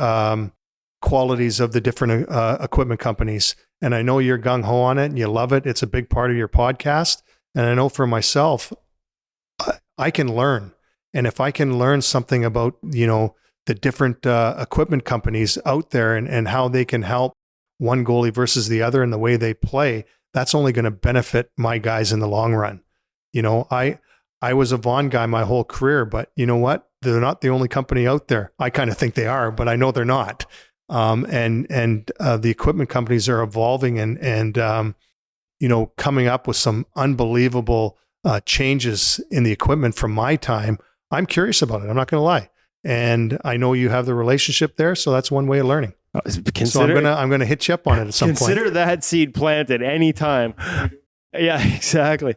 qualities of the different equipment companies. And I know you're gung ho on it, and you love it. It's a big part of your podcast, and I know for myself, I can learn, and if I can learn something about the different equipment companies out there and how they can help one goalie versus the other and the way they play, that's only going to benefit my guys in the long run. I was a Vaughn guy my whole career, but you know what? They're not the only company out there. I kind of think they are, but I know they're not. And the equipment companies are evolving and coming up with some unbelievable changes in the equipment from my time. I'm curious about it. I'm not going to lie. And I know you have the relationship there, so that's one way of learring. So I'm gonna hit you up on it at some point. Consider that seed planted anytime. Yeah, exactly.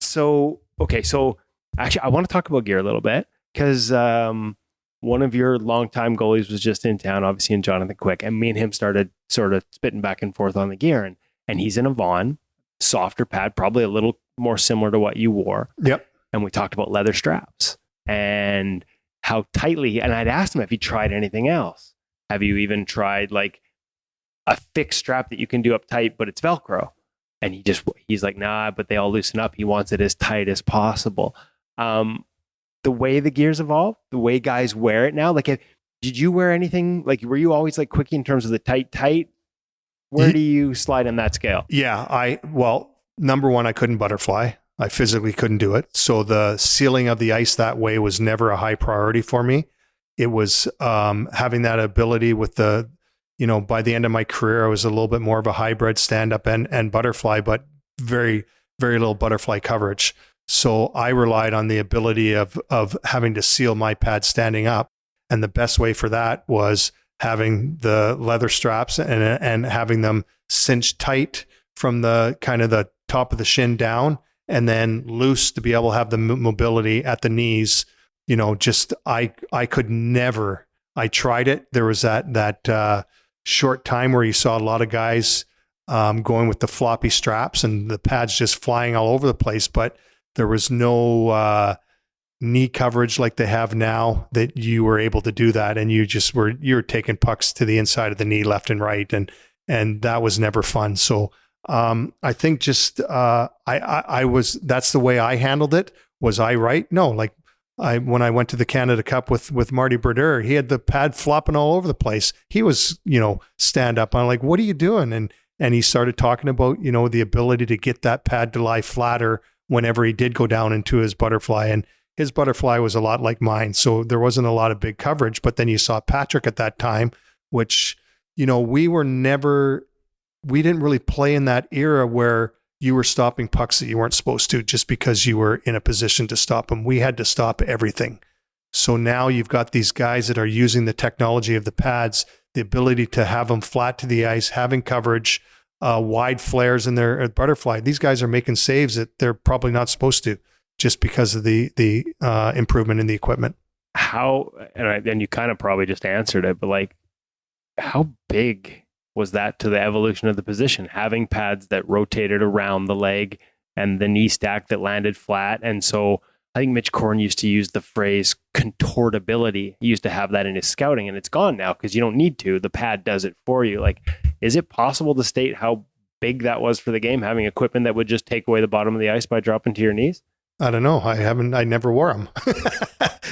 So actually, I want to talk about gear a little bit because one of your longtime goalies was just in town, obviously, in Jonathan Quick, and me and him started sort of spitting back and forth on the gear, and he's in a Vaughn, softer pad, probably a little more similar to what you wore. Yep. And we talked about leather straps and how tightly, and I'd asked him if he tried anything else. Have you even tried like a fixed strap that you can do up tight, but it's Velcro? And he's like, nah, but they all loosen up. He wants it as tight as possible. The way the gears evolve, the way guys wear it now, like, did you wear anything? Like, were you always like quickie in terms of the tight? Where do you slide on that scale? Yeah, number one, I couldn't butterfly. I physically couldn't do it. So the sealing of the ice that way was never a high priority for me. It was having that ability with by the end of my career, I was a little bit more of a hybrid stand-up and butterfly, but very, very little butterfly coverage. So I relied on the ability of having to seal my pad standing up. And the best way for that was having the leather straps and having them cinched tight from the kind of the top of the shin down, and then loose to be able to have the mobility at the knees. I could never. I tried it. There was that short time where you saw a lot of guys going with the floppy straps and the pads just flying all over the place, but there was no knee coverage like they have now that you were able to do that, and you were taking pucks to the inside of the knee left and right, and that was never fun. So I think just that's the way I handled it. Was I right? No, like when I went to the Canada Cup with Marty Brodeur, he had the pad flopping all over the place. He was, stand up. I'm like, what are you doing? And he started talking about, the ability to get that pad to lie flatter whenever he did go down into his butterfly. And his butterfly was a lot like mine. So there wasn't a lot of big coverage, but then you saw Patrick at that time, which, we didn't really play in that era where you were stopping pucks that you weren't supposed to just because you were in a position to stop them. We had to stop everything. So now you've got these guys that are using the technology of the pads, the ability to have them flat to the ice, having coverage, wide flares in their butterfly. These guys are making saves that they're probably not supposed to just because of the improvement in the equipment. And you kind of probably just answered it, but like, how big was that to the evolution of the position, having pads that rotated around the leg and the knee stack that landed flat? And so I think Mitch Korn used to use the phrase contortability. He used to have that in his scouting, and it's gone now because you don't need to. The pad does it for you. Like, is it possible to state how big that was for the game, having equipment that would just take away the bottom of the ice by dropping to your knees? I don't know. I never wore them.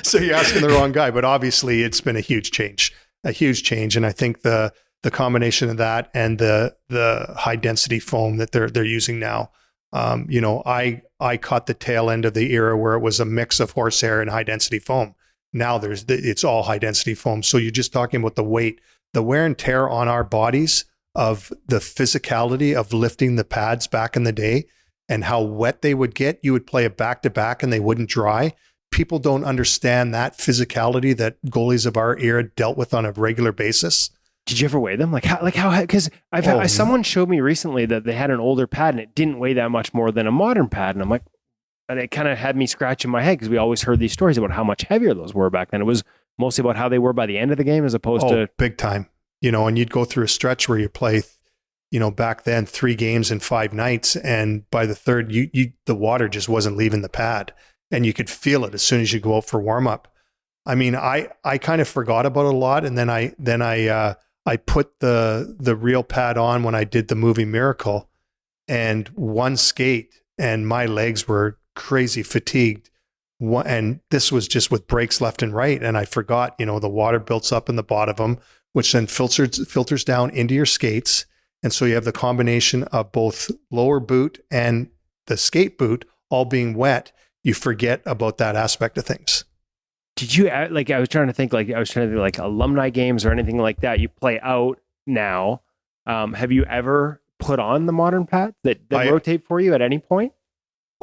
So you're asking the wrong guy, but obviously it's been a huge change. And I think the combination of that and the high density foam that they're using now, I caught the tail end of the era where it was a mix of horsehair and high density foam. Now it's all high density foam. So you're just talking about the weight, the wear and tear on our bodies of the physicality of lifting the pads back in the day and how wet they would get. You would play a back to back and they wouldn't dry. People don't understand that physicality that goalies of our era dealt with on a regular basis. Did you ever weigh them? Because someone showed me recently that they had an older pad and it didn't weigh that much more than a modern pad. And I'm like, and it kind of had me scratching my head because we always heard these stories about how much heavier those were back then. It was mostly about how they were by the end of the game as opposed to big time, and you'd go through a stretch where you play, back then 3 games in 5 nights. And by the third, the water just wasn't leaving the pad and you could feel it as soon as you go out for warm up. I mean, I kind of forgot about it a lot. And then I put the real pad on when I did the movie Miracle, and one skate and my legs were crazy fatigued. And this was just with breaks left and right. And I forgot, the water builds up in the bottom of them, which then filters down into your skates. And so you have the combination of both lower boot and the skate boot all being wet. You forget about that aspect of things. Did you, I was trying to think like alumni games or anything like that you play out now. Have you ever put on the modern pad that rotate for you at any point?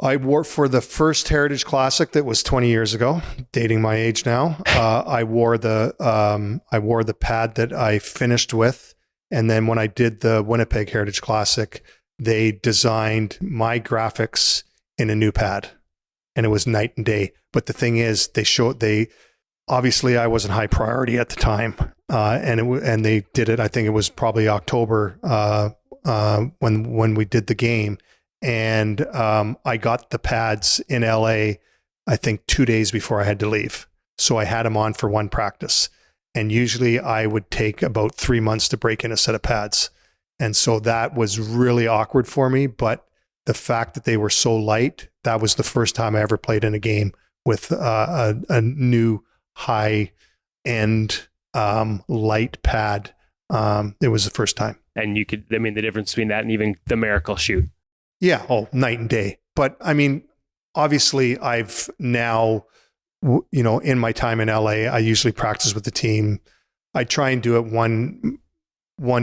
I wore for the first Heritage Classic that was 20 years ago, dating my age now. I wore the pad that I finished with. And then when I did the Winnipeg Heritage Classic, they designed my graphics in a new pad. And it was night and day. But the thing is, obviously I wasn't high priority at the time. And they did it, I think it was probably October when we did the game. And I got the pads in LA, I think 2 days before I had to leave. So I had them on for one practice. And usually I would take about 3 months to break in a set of pads. And so that was really awkward for me. But the fact that they were so light, that was the first time I ever played in a game with a new high-end light pad. It was the first time. And the difference between that and even the Miracle shoot. Yeah, night and day. But I mean, obviously I've now, in my time in LA, I usually practice with the team. I try and do it one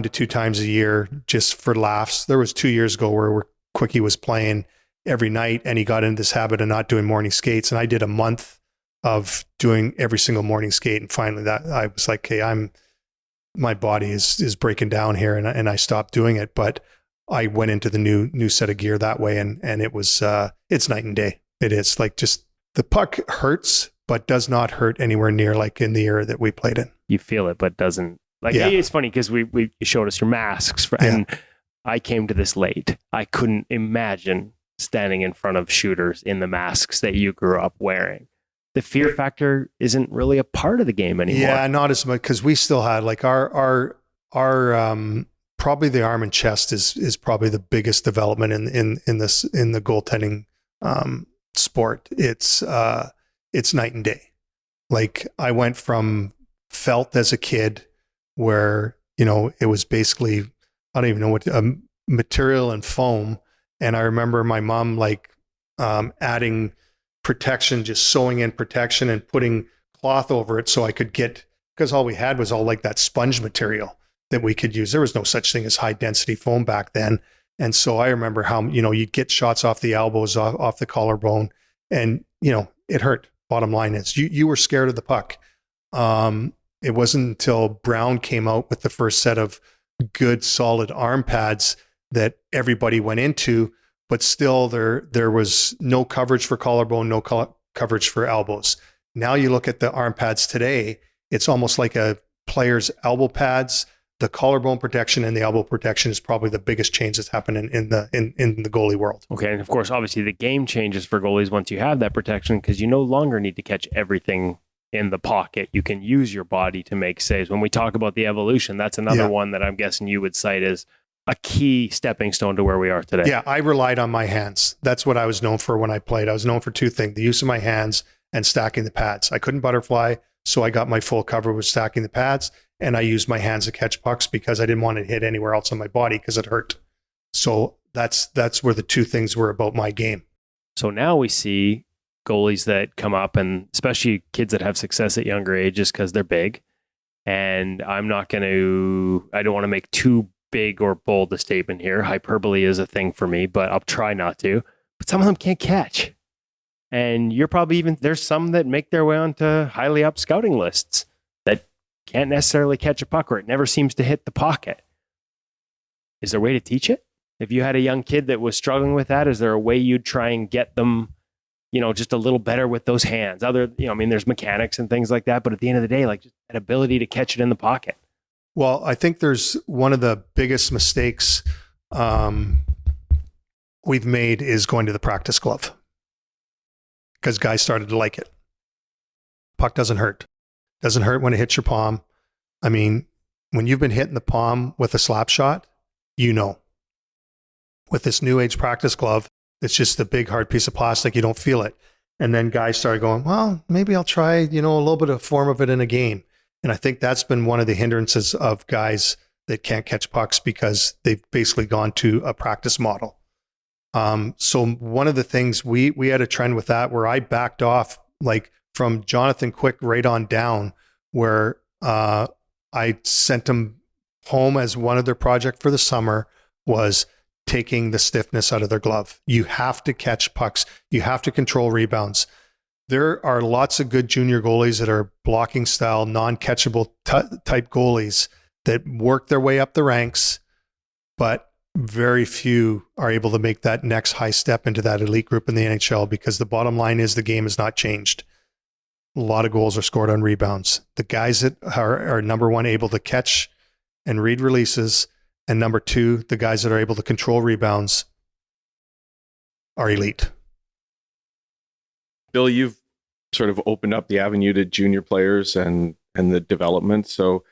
to 2 times a year just for laughs. There was 2 years ago where Quickie was playing every night and he got into this habit of not doing morning skates. And I did a month of doing every single morning skate. And finally that I was like, hey, my body is breaking down here. And I stopped doing it, but I went into the new set of gear that way. And it was, it's night and day. It is like just the puck hurts, but does not hurt anywhere near like in the era that we played in. You feel it, but doesn't Like, it's funny because we showed us your masks and I came to this late. I couldn't imagine standing in front of shooters in the masks that you grew up wearing. The fear factor isn't really a part of the game anymore. Yeah, not as much, because we still had like our probably the arm and chest is probably the biggest development in the goaltending sport. It's night and day. Like, I went from felt as a kid where, it was basically, I don't even know what, material and foam. And I remember my mom like adding protection, just sewing in protection and putting cloth over it so I could get, because all we had was all like that sponge material that we could use. There was no such thing as high density foam back then. And so I remember how, you'd get shots off the elbows, off the collarbone, and, it hurt. Bottom line is you were scared of the puck. It wasn't until Brown came out with the first set of good, solid arm pads that everybody went into, but still there was no coverage for collarbone, no coverage for elbows. Now you look at the arm pads today, it's almost like a player's elbow pads. The collarbone protection and the elbow protection is probably the biggest change that's happened in the goalie world. Okay, and of course, obviously the game changes for goalies once you have that protection, because you no longer need to catch everything in the pocket. You can use your body to make saves. When we talk about the evolution, that's another one that I'm guessing you would cite as a key stepping stone to where we are today. Yeah, I relied on my hands. That's what I was known for when I played. I was known for two things: the use of my hands and stacking the pads. I couldn't butterfly, so I got my full cover with stacking the pads, and I used my hands to catch pucks because I didn't want to hit anywhere else on my body because it hurt. So that's where the two things were about my game. So now we see goalies that come up, and especially kids that have success at younger ages because they're big. And I don't want to make too big or bold a statement here. Hyperbole is a thing for me, but I'll try not to. But some of them can't catch. And you're probably there's some that make their way onto highly up scouting lists that can't necessarily catch a puck, or it never seems to hit the pocket. Is there a way to teach it? If you had a young kid that was struggling with that, is there a way you'd try and get them, just a little better with those hands? There's mechanics and things like that, but at the end of the day, like, just that ability to catch it in the pocket. Well, I think there's one of the biggest mistakes we've made is going to the practice glove, because guys started to like it. Puck doesn't hurt. Doesn't hurt when it hits your palm. I mean, when you've been hitting the palm with a slap shot, with this new age practice glove, it's just a big hard piece of plastic. You don't feel it. And then guys started going, well, maybe I'll try, a little bit of form of it in a game. And I think that's been one of the hindrances of guys that can't catch pucks, because they've basically gone to a practice model. So one of the things we had a trend with that where I backed off, like from Jonathan Quick right on down, where I sent them home as one of their project for the summer was taking the stiffness out of their glove. You have to catch pucks. You have to control rebounds. There are lots of good junior goalies that are blocking style, non-catchable type goalies that work their way up the ranks, but very few are able to make that next high step into that elite group in the NHL, because the bottom line is the game has not changed. A lot of goals are scored on rebounds. The guys that are number one, able to catch and read releases, and number two, the guys that are able to control rebounds are elite. Bill, you've sort of opened up the avenue to junior players and the development. So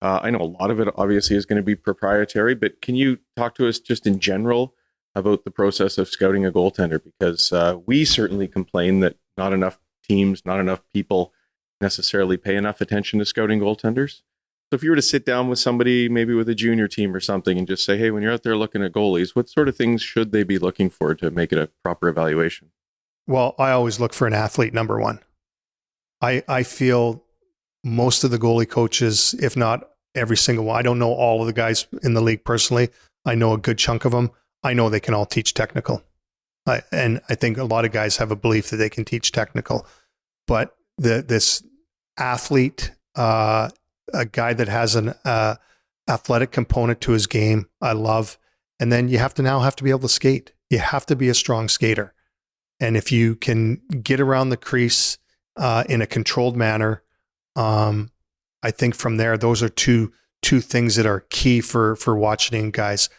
I know a lot of it obviously is going to be proprietary, but can you talk to us just in general about the process of scouting a goaltender? Because we certainly complain that not enough teams, not enough people necessarily pay enough attention to scouting goaltenders. So if you were to sit down with somebody, maybe with a junior team or something, and just say, hey, when you're out there looking at goalies, what sort of things should they be looking for to make it a proper evaluation? Well, I always look for an athlete, number one. I feel most of the goalie coaches, if not every single one, I don't know all of the guys in the league personally. I know a good chunk of them. I know they can all teach technical. And I think a lot of guys have a belief that they can teach technical. But this athlete, a guy that has an athletic component to his game, I love. And then you have to be able to skate. You have to be a strong skater. And if you can get around the crease in a controlled manner, I think from there, those are two two things that are key for watching guys.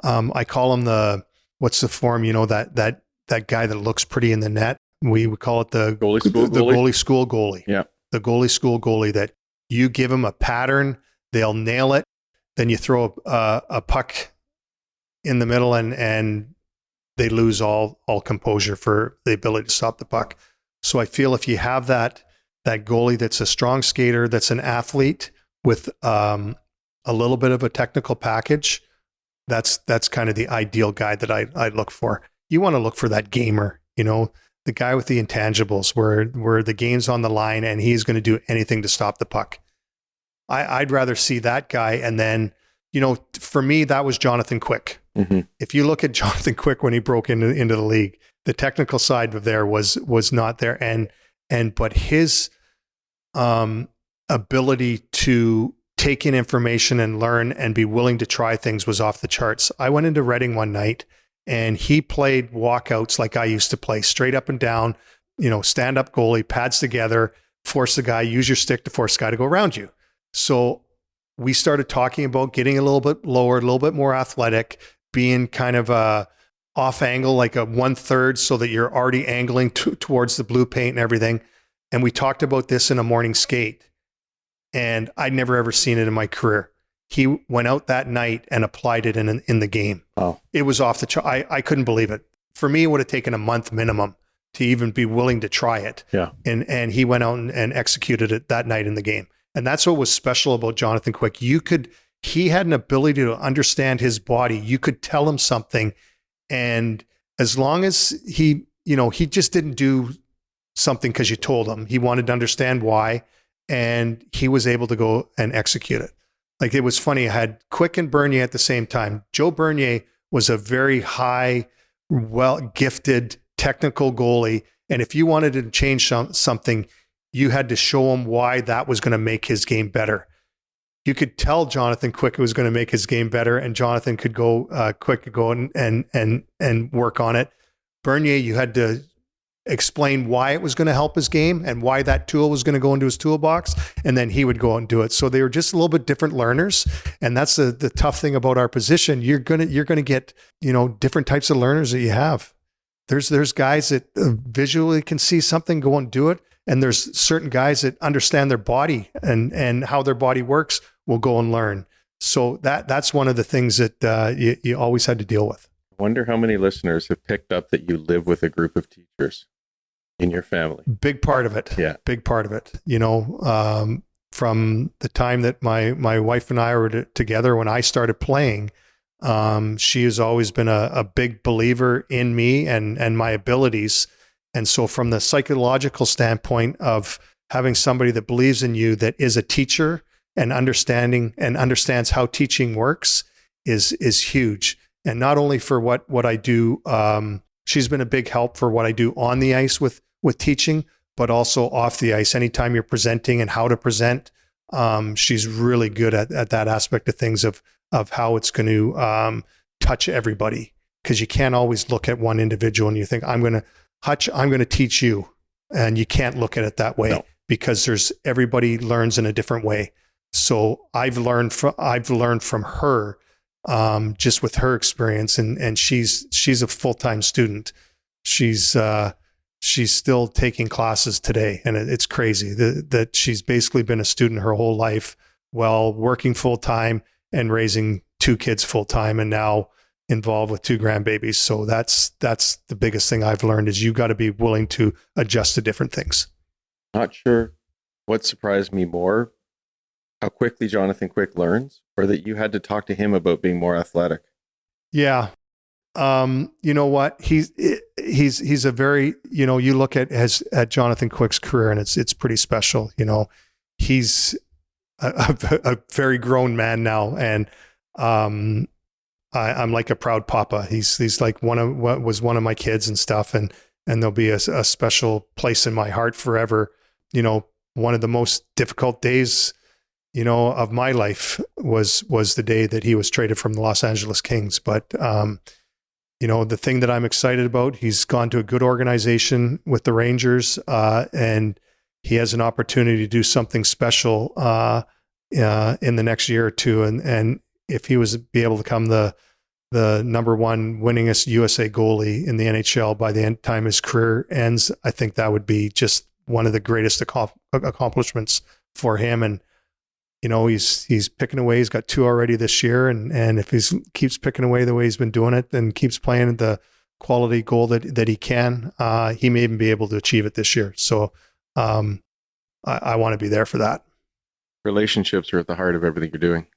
I call him what's the form? That guy that looks pretty in the net. We would call it the Goalie school the goalie? goalie school goalie. Yeah. The goalie school goalie, that you give them a pattern, they'll nail it. Then you throw a puck in the middle and they lose all composure for the ability to stop the puck. So I feel if you have that goalie that's a strong skater, that's an athlete with a little bit of a technical package, that's kind of the ideal guy that I look for. You want to look for that gamer, the guy with the intangibles where the game's on the line and he's going to do anything to stop the puck. I'd rather see that guy. And then, for me, that was Jonathan Quick. Mm-hmm. If you look at Jonathan Quick when he broke into the league, the technical side of there was not there. But his ability to take in information and learn and be willing to try things was off the charts. I went into Reading one night and he played walkouts like I used to play, straight up and down, stand up goalie, pads together, force the guy, use your stick to force the guy to go around you. So we started talking about getting a little bit lower, a little bit more athletic, being kind of a off angle, like a 1/3, so that you're already angling towards the blue paint and everything. And we talked about this in a morning skate. And I'd never ever seen it in my career. He went out that night and applied it in the game. Oh. It was off the chart. I couldn't believe it. For me, it would have taken a month minimum to even be willing to try it. Yeah. And he went out and executed it that night in the game. And that's what was special about Jonathan Quick. He had an ability to understand his body. You could tell him something. And as long as he just didn't do something because you told him, he wanted to understand why. And he was able to go and execute it. Like, it was funny. I had Quick and Bernier at the same time. Joe Bernier was a very high, well-gifted, technical goalie. And if you wanted to change something, you had to show him why that was going to make his game better. You could tell Jonathan Quick was going to make his game better, and Jonathan could go, Quick could go and work on it. Bernier, you had to explain why it was going to help his game and why that tool was going to go into his toolbox, and then he would go out and do it. So they were just a little bit different learners, and that's the tough thing about our position. You're gonna get different types of learners that you have. There's guys that visually can see something, go and do it, and there's certain guys that understand their body and how their body works, will go and learn. So that's one of the things that you always had to deal with. I wonder how many listeners have picked up that you live with a group of teachers in your family. Big part of it. Yeah. Big part of it. From the time that my wife and I were together when I started playing, she has always been a big believer in me and my abilities. And so from the psychological standpoint of having somebody that believes in you, that is a teacher and understands how teaching works is huge. And not only for what I do, she's been a big help for what I do on the ice with teaching, but also off the ice. Anytime you're presenting and how to present, she's really good at that aspect of things of how it's going to touch everybody. Because you can't always look at one individual and you think, I'm going to teach you, and you can't look at it that way. No. Because everybody learns in a different way. So I've learned from her. Just with her experience, and she's a full-time student. She's still taking classes today, and it's crazy that she's basically been a student her whole life, while working full-time and raising 2 kids full-time, and now involved with 2 grandbabies. So that's the biggest thing I've learned, is you got to be willing to adjust to different things. Not sure what surprised me more, how quickly Jonathan Quick learns, or that you had to talk to him about being more athletic. Yeah. You know what? He's a very, you look at Jonathan Quick's career, and it's pretty special. He's a very grown man now, and I'm like a proud papa. He's like one of my kids and stuff, and there'll be a special place in my heart forever. One of the most difficult days of my life was the day that he was traded from the Los Angeles Kings. But, the thing that I'm excited about, he's gone to a good organization with the Rangers, and he has an opportunity to do something special in the next year or two. And if he was to be able to become the number one winningest USA goalie in the NHL by the time his career ends, I think that would be just one of the greatest accomplishments for him. And, he's picking away. He's got 2 already this year. And if he keeps picking away the way he's been doing it and keeps playing the quality goal that he can, he may even be able to achieve it this year. So I want to be there for that. Relationships are at the heart of everything you're doing.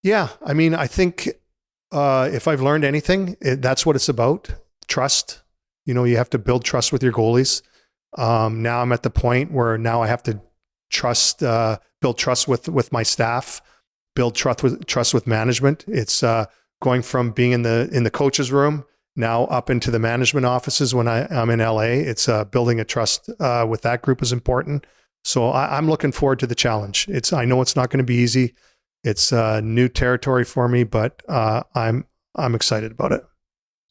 Yeah. I mean, I think if I've learned anything, that's what it's about. Trust. You have to build trust with your goalies. Now I'm at the point where now I have to build trust with my staff, build trust with management. It's going from being in the coach's room now up into the management offices when I'm in LA. It's building a trust with that group is important. So I'm looking forward to the challenge. I know it's not going to be easy. It's new territory for me, but I'm excited about it.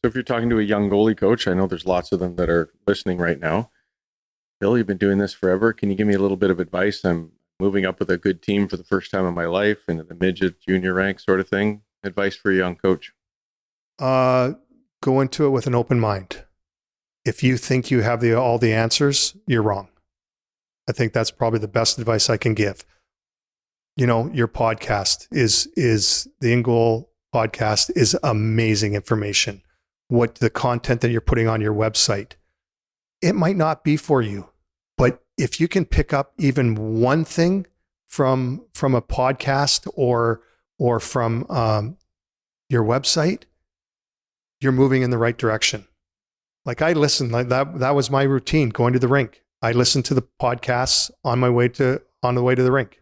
So if you're talking to a young goalie coach, I know there's lots of them that are listening right now. Bill, you've been doing this forever. Can you give me a little bit of advice? I'm moving up with a good team for the first time in my life into the midget junior rank sort of thing. Advice for a young coach? Go into it with an open mind. If you think you have all the answers, you're wrong. I think that's probably the best advice I can give. Your podcast is the InGoal podcast is amazing information. What the content that you're putting on your website, it might not be for you, but if you can pick up even one thing from a podcast or from your website, you're moving in the right direction. Like I listened, like that was my routine going to the rink. I listened to the podcasts on the way to the rink.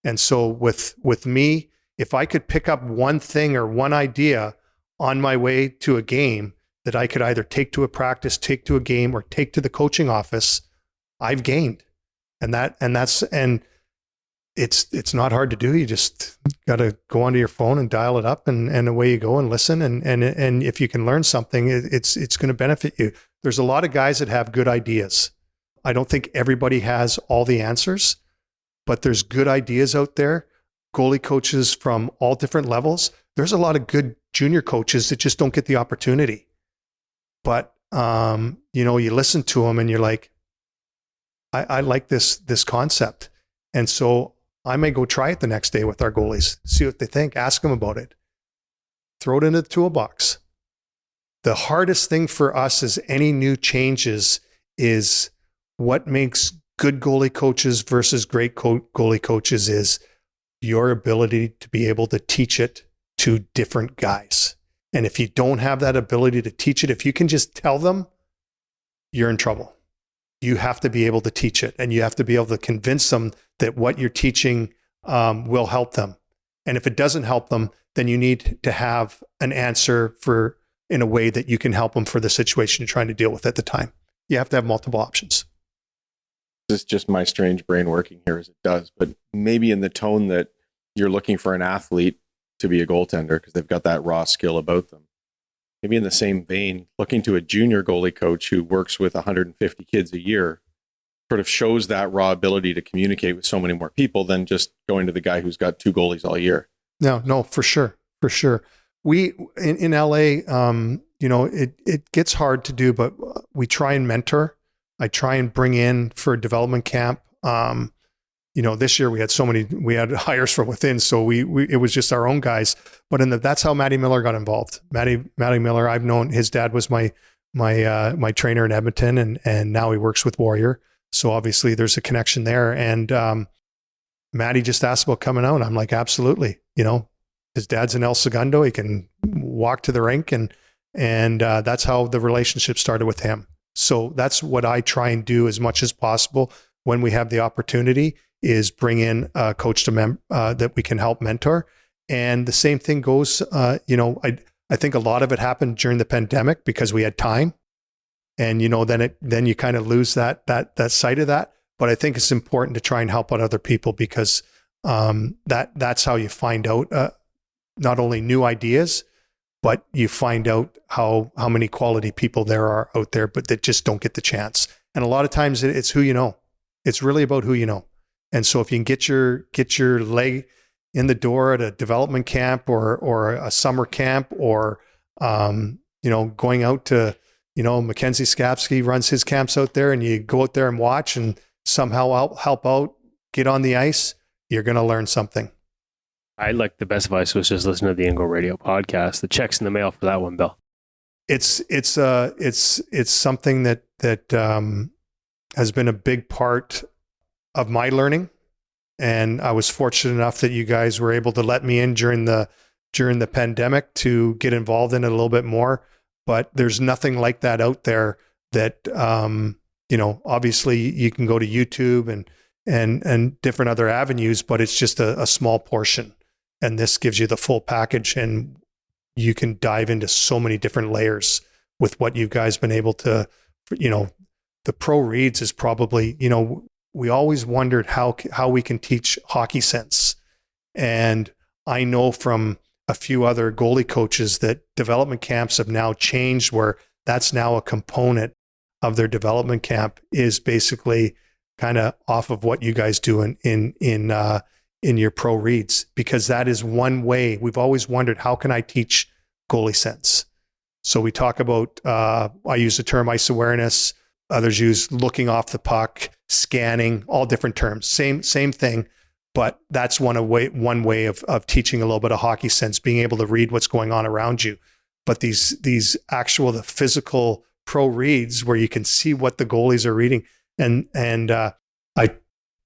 And so with me, if I could pick up one thing or one idea on my way to a game that I could either take to a practice, take to a game, or take to the coaching office, I've gained. And it's not hard to do. You just got to go onto your phone and dial it up and away you go and listen. And if you can learn something, it's going to benefit you. There's a lot of guys that have good ideas. I don't think everybody has all the answers, but there's good ideas out there. Goalie coaches from all different levels. There's a lot of good junior coaches that just don't get the opportunity. But, you listen to them and you're like, I like this concept. And so I may go try it the next day with our goalies, see what they think, ask them about it, throw it into the toolbox. The hardest thing for us as any new changes is what makes good goalie coaches versus great goalie coaches is your ability to be able to teach it to different guys. And if you don't have that ability to teach it, if you can just tell them, you're in trouble. You have to be able to teach it, and you have to be able to convince them that what you're teaching will help them. And if it doesn't help them, then you need to have an answer in a way that you can help them for the situation you're trying to deal with at the time. You have to have multiple options. This is just my strange brain working here as it does, but maybe in the tone that you're looking for an athlete to be a goaltender because they've got that raw skill about them. Maybe in the same vein, looking to a junior goalie coach who works with 150 kids a year sort of shows that raw ability to communicate with so many more people than just going to the guy who's got 2 goalies all year. No, for sure. We in LA, it gets hard to do, but we try and mentor. I try and bring in for a development camp. This year we had hires from within, so it was just our own guys. But that's how Matty Miller got involved. Matty Miller, I've known his dad was my trainer in Edmonton, and now he works with Warrior. So obviously there's a connection there. And Matty just asked about coming out. I'm like, absolutely. His dad's in El Segundo. He can walk to the rink, and that's how the relationship started with him. So that's what I try and do as much as possible when we have the opportunity is bring in a coach that we can help mentor. And the same thing goes, I think a lot of it happened during the pandemic because we had time, and, then you kind of lose that sight of that. But I think it's important to try and help out other people because that's how you find out not only new ideas, but you find out how many quality people there are out there, but that just don't get the chance. And a lot of times it's who you know. It's really about who you know. And so if you can get your leg, in the door at a development camp or a summer camp, or going out to, Mackenzie Skapsky runs his camps out there, and you go out there and watch and somehow help out, get on the ice, you're going to learn something. I like the best advice was just listen to the InGoal Radio podcast. The check's in the mail for that one, Bill. It's something that has been a big part of my learning, and I was fortunate enough that you guys were able to let me in during the pandemic to get involved in it a little bit more. But there's nothing like that out there. That obviously you can go to YouTube and different other avenues, but it's just a small portion. And this gives you the full package, and you can dive into so many different layers with what you guys been able to, the pro reads is probably, we always wondered how we can teach hockey sense. And I know from a few other goalie coaches that development camps have now changed, where that's now a component of their development camp, is basically kind of off of what you guys do in your pro reads, because that is one way. We've always wondered, how can I teach goalie sense? So we talk about, I use the term ice awareness. Others use looking off the puck, scanning, all different terms. Same thing, but that's one way of teaching a little bit of hockey sense, being able to read what's going on around you. But these the physical pro reads where you can see what the goalies are reading, and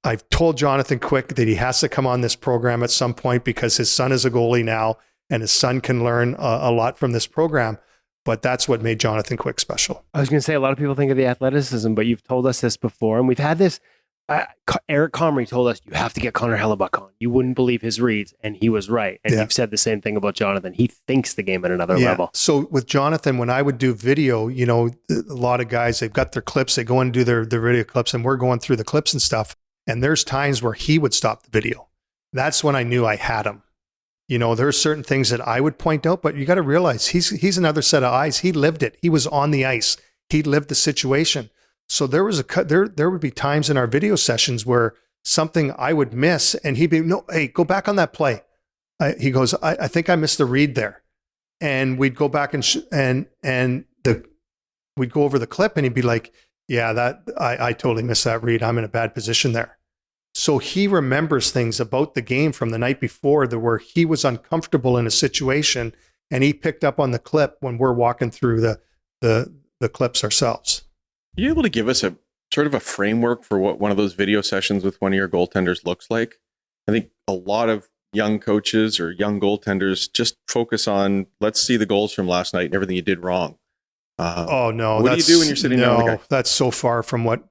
I've told Jonathan Quick that he has to come on this program at some point, because his son is a goalie now, and his son can learn a lot from this program. But that's what made Jonathan Quick special. I was going to say, a lot of people think of the athleticism, but you've told us this before, and we've had this. Eric Comrie told us, you have to get Connor Hellebuck on. You wouldn't believe his reads, and he was right. And you've said the same thing about Jonathan. He thinks the game at another level. So with Jonathan, when I would do video, a lot of guys, they've got their clips, they go and do their video clips, and we're going through the clips and stuff. And there's times where he would stop the video. That's when I knew I had him. There are certain things that I would point out, but you got to realize he's another set of eyes. He lived it. He was on the ice. He lived the situation. So there would be times in our video sessions where something I would miss, and he'd be, no, hey, go back on that play. He goes, I think I missed the read there, and we'd go back we'd go over the clip, and he'd be like, yeah, that I totally missed that read. I'm in a bad position there. So he remembers things about the game from the night before where he was uncomfortable in a situation, and he picked up on the clip when we're walking through the clips ourselves. Are you able to give us a sort of a framework for what one of those video sessions with one of your goaltenders looks like? I think a lot of young coaches or young goaltenders just focus on, let's see the goals from last night and everything you did wrong. Oh no! What do you do when you're sitting down with the guy? That's so far from what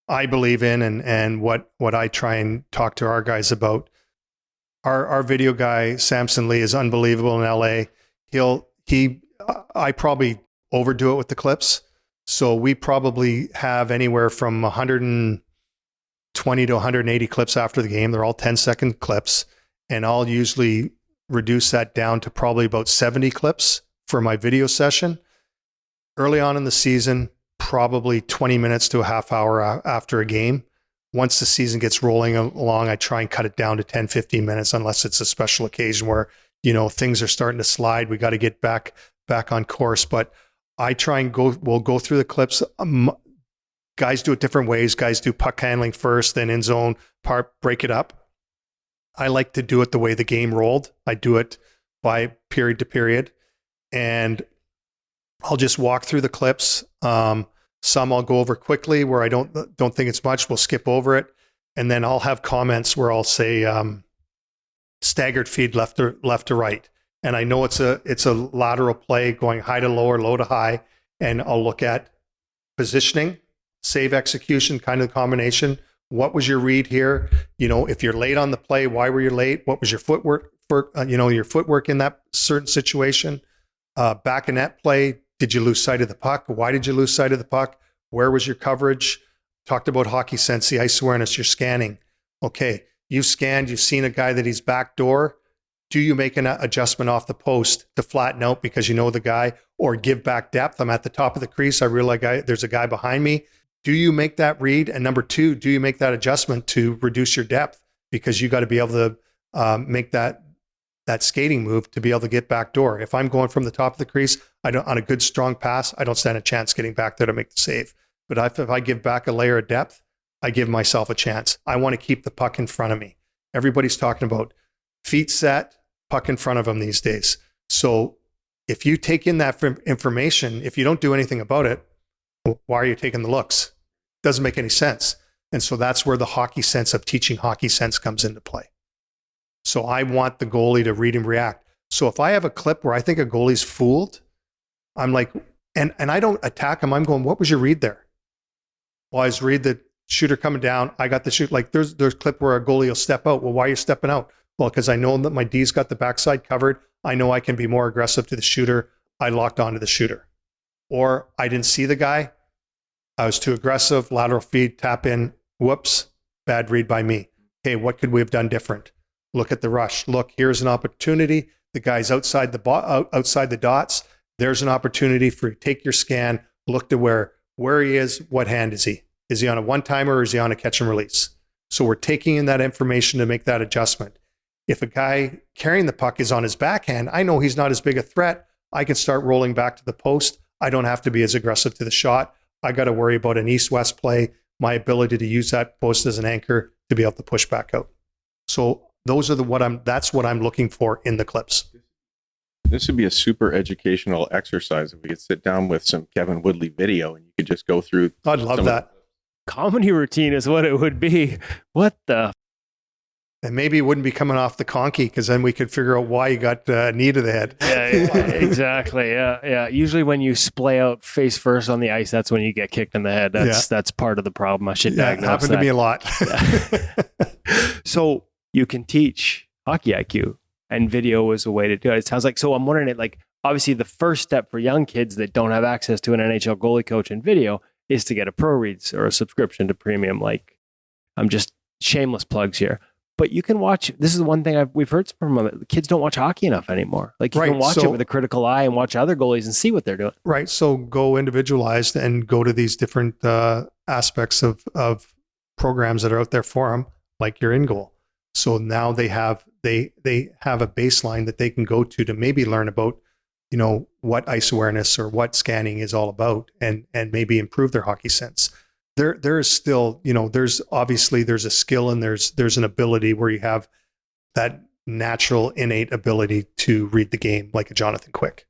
I believe in, and what I try and talk to our guys about. Our video guy Samson Lee is unbelievable in LA. I probably overdo it with the clips, so we probably have anywhere from 120 to 180 clips after the game. They're all 10-second clips, and I'll usually reduce that down to probably about 70 clips for my video session. Early on in the season, probably 20 minutes to a half hour after a game. Once the season gets rolling along, I try and cut it down to 10, 15 minutes, unless it's a special occasion where, things are starting to slide. We got to get back on course. But I try and we'll go through the clips. Guys do it different ways. Guys do puck handling first, then in zone part, break it up. I like to do it the way the game rolled. I do it by period to period. And I'll just walk through the clips. Some I'll go over quickly where I don't think it's much. We'll skip over it, and then I'll have comments where I'll say staggered feed left to right, and I know it's a lateral play going high to low or low to high, and I'll look at positioning, save execution, kind of combination. What was your read here? If you're late on the play, why were you late? What was your footwork your footwork in that certain situation? Back in net play, did you lose sight of the puck? Why did you lose sight of the puck? Where was your coverage? Talked about hockey sense, the ice awareness, you're scanning. Okay, you've scanned, you've seen a guy that he's backdoor. Do you make an adjustment off the post to flatten out because you know the guy, or give back depth? I'm at the top of the crease. I realize there's a guy behind me. Do you make that read? And number two, do you make that adjustment to reduce your depth? Because you got to be able make that skating move to be able to get back door. If I'm going from the top of the crease, on a good strong pass, I don't stand a chance getting back there to make the save. But if I give back a layer of depth, I give myself a chance. I want to keep the puck in front of me. Everybody's talking about feet set, puck in front of them these days. So if you take in that information, if you don't do anything about it, why are you taking the looks? Doesn't make any sense. And so that's where the hockey sense of teaching hockey sense comes into play. So I want the goalie to read and react. So if I have a clip where I think a goalie's fooled, I'm like, and I don't attack him. I'm going, what was your read there? Well, I was read the shooter coming down. I got the shoot. Like there's clip where a goalie will step out. Well, why are you stepping out? Well, because I know that my D's got the backside covered. I know I can be more aggressive to the shooter. I locked onto the shooter. Or I didn't see the guy. I was too aggressive. Lateral feed, tap in. Whoops. Bad read by me. Okay, what could we have done different? Look at the rush. Look, here's an opportunity. The guy's outside the dots. There's an opportunity for you. Take your scan. Look to where he is. What hand is he? Is he on a one-timer or is he on a catch and release? So we're taking in that information to make that adjustment. If a guy carrying the puck is on his backhand, I know he's not as big a threat. I can start rolling back to the post. I don't have to be as aggressive to the shot. I got to worry about an east-west play, my ability to use that post as an anchor to be able to push back out. So those are that's what I'm looking for in the clips. This would be a super educational exercise if we could sit down with some Kevin Woodley video and you could just go through. I'd love that. Comedy routine is what it would be. What the? And maybe it wouldn't be coming off the conky because then we could figure out why you got a knee to the head. Yeah, exactly. Yeah. Usually when you splay out face first on the ice, that's when you get kicked in the head. That's part of the problem. I should diagnose it happened to me a lot. So you can teach hockey IQ, and video is a way to do it. It sounds like, so I'm wondering, like, obviously the first step for young kids that don't have access to an NHL goalie coach and video is to get a Pro Reads or a subscription to premium. Like, I'm just shameless plugs here. But you can watch, this is the one thing we've heard from kids don't watch hockey enough anymore. Like you can watch it with a critical eye and watch other goalies and see what they're doing. Right. So go individualized and go to these different aspects of programs that are out there for them, like your InGoal. So now they have a baseline that they can go to maybe learn about, what ice awareness or what scanning is all about and maybe improve their hockey sense. There is still, there's a skill and there's an ability where you have that natural innate ability to read the game like a Jonathan Quick.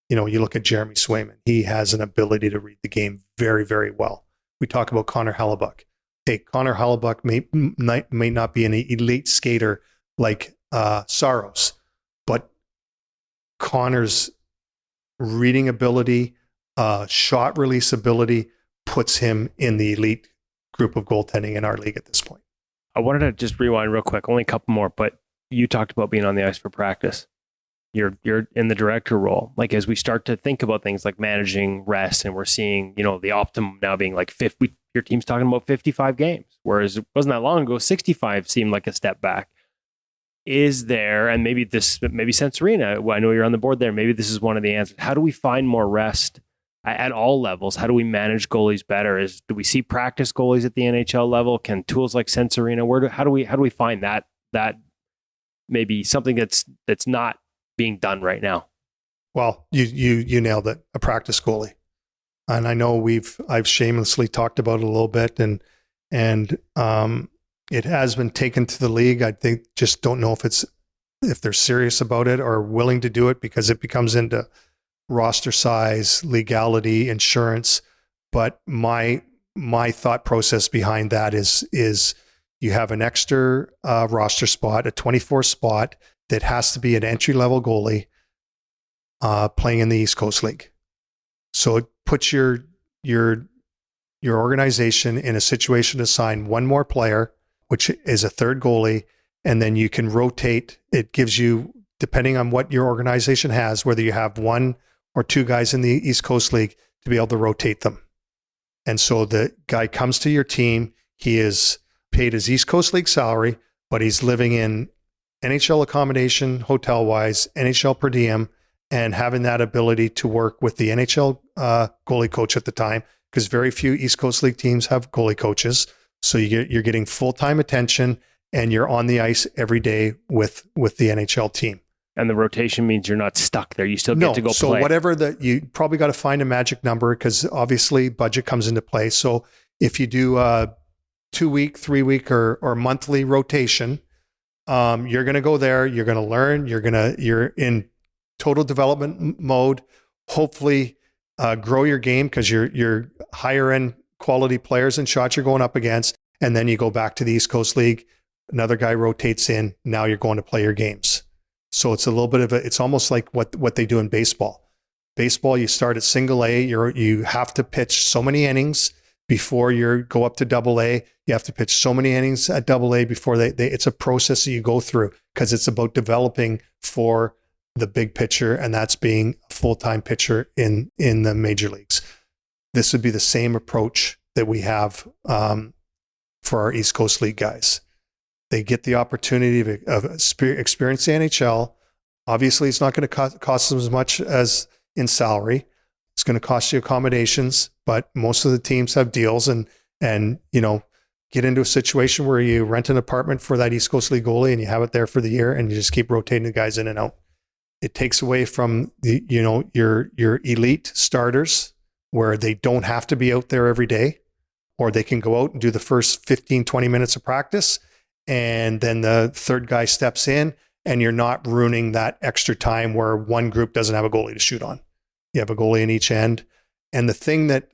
You look at Jeremy Swayman. He has an ability to read the game very, very well. We talk about Connor Hellebuck. Okay, Connor Hellebuck may not be an elite skater like Saros, but Connor's reading ability, shot release ability puts him in the elite group of goaltending in our league at this point. I wanted to just rewind real quick, only a couple more, but you talked about being on the ice for practice. You're in the director role. Like as we start to think about things like managing rest, and we're seeing, the optimum now being like 50, your team's talking about 55 games, whereas it wasn't that long ago, 65 seemed like a step back. Is there, and maybe Sensorina, I know you're on the board there, maybe this is one of the answers. How do we find more rest at all levels? How do we manage goalies better? Do we see practice goalies at the NHL level? Can tools like Sensorina, how do we find that maybe something that's not being done right now? Well, you nailed it. A practice goalie. And I know I've shamelessly talked about it a little bit and it has been taken to the league. I think just don't know if they're serious about it or willing to do it because it becomes into roster size, legality, insurance. But my thought process behind that is you have an extra roster spot, a 24 spot that has to be an entry-level goalie playing in the East Coast League. So it puts your organization in a situation to sign one more player, which is a third goalie, and then you can rotate. It gives you, depending on what your organization has, whether you have one or two guys in the East Coast League, to be able to rotate them. And so the guy comes to your team, he is paid his East Coast League salary, but he's living in NHL accommodation, hotel-wise, NHL per diem, and having that ability to work with the NHL goalie coach at the time, because very few East Coast League teams have goalie coaches. So you're getting full-time attention, and you're on the ice every day with the NHL team. And the rotation means you're not stuck there. You still get to go so play. Whatever you probably got to find a magic number, because obviously budget comes into play. So if you do a 2-week, 3-week or monthly rotation, you're going to go there, you're going to learn, you're in total development mode, hopefully grow your game because you're higher end quality players and shots you're going up against. And then you go back to the East Coast League, another guy rotates in, now you're going to play your games. So it's a little bit of it's almost like what they do in baseball. Baseball, you start at single A, you have to pitch so many innings before you go up to double A. You have to pitch so many innings at double A before it's a process that you go through, because it's about developing for the big pitcher, and that's being a full-time pitcher in the major leagues. This would be the same approach that we have for our East Coast League guys. They get the opportunity of experience the NHL. Obviously, it's not going to cost them as much as in salary. It's going to cost you accommodations, but most of the teams have deals, and get into a situation where you rent an apartment for that East Coast League goalie and you have it there for the year, and you just keep rotating the guys in and out. It takes away from your elite starters, where they don't have to be out there every day, or they can go out and do the first 15, 20 minutes of practice, and then the third guy steps in, and you're not ruining that extra time where one group doesn't have a goalie to shoot on. You have a goalie in each end. And the thing that,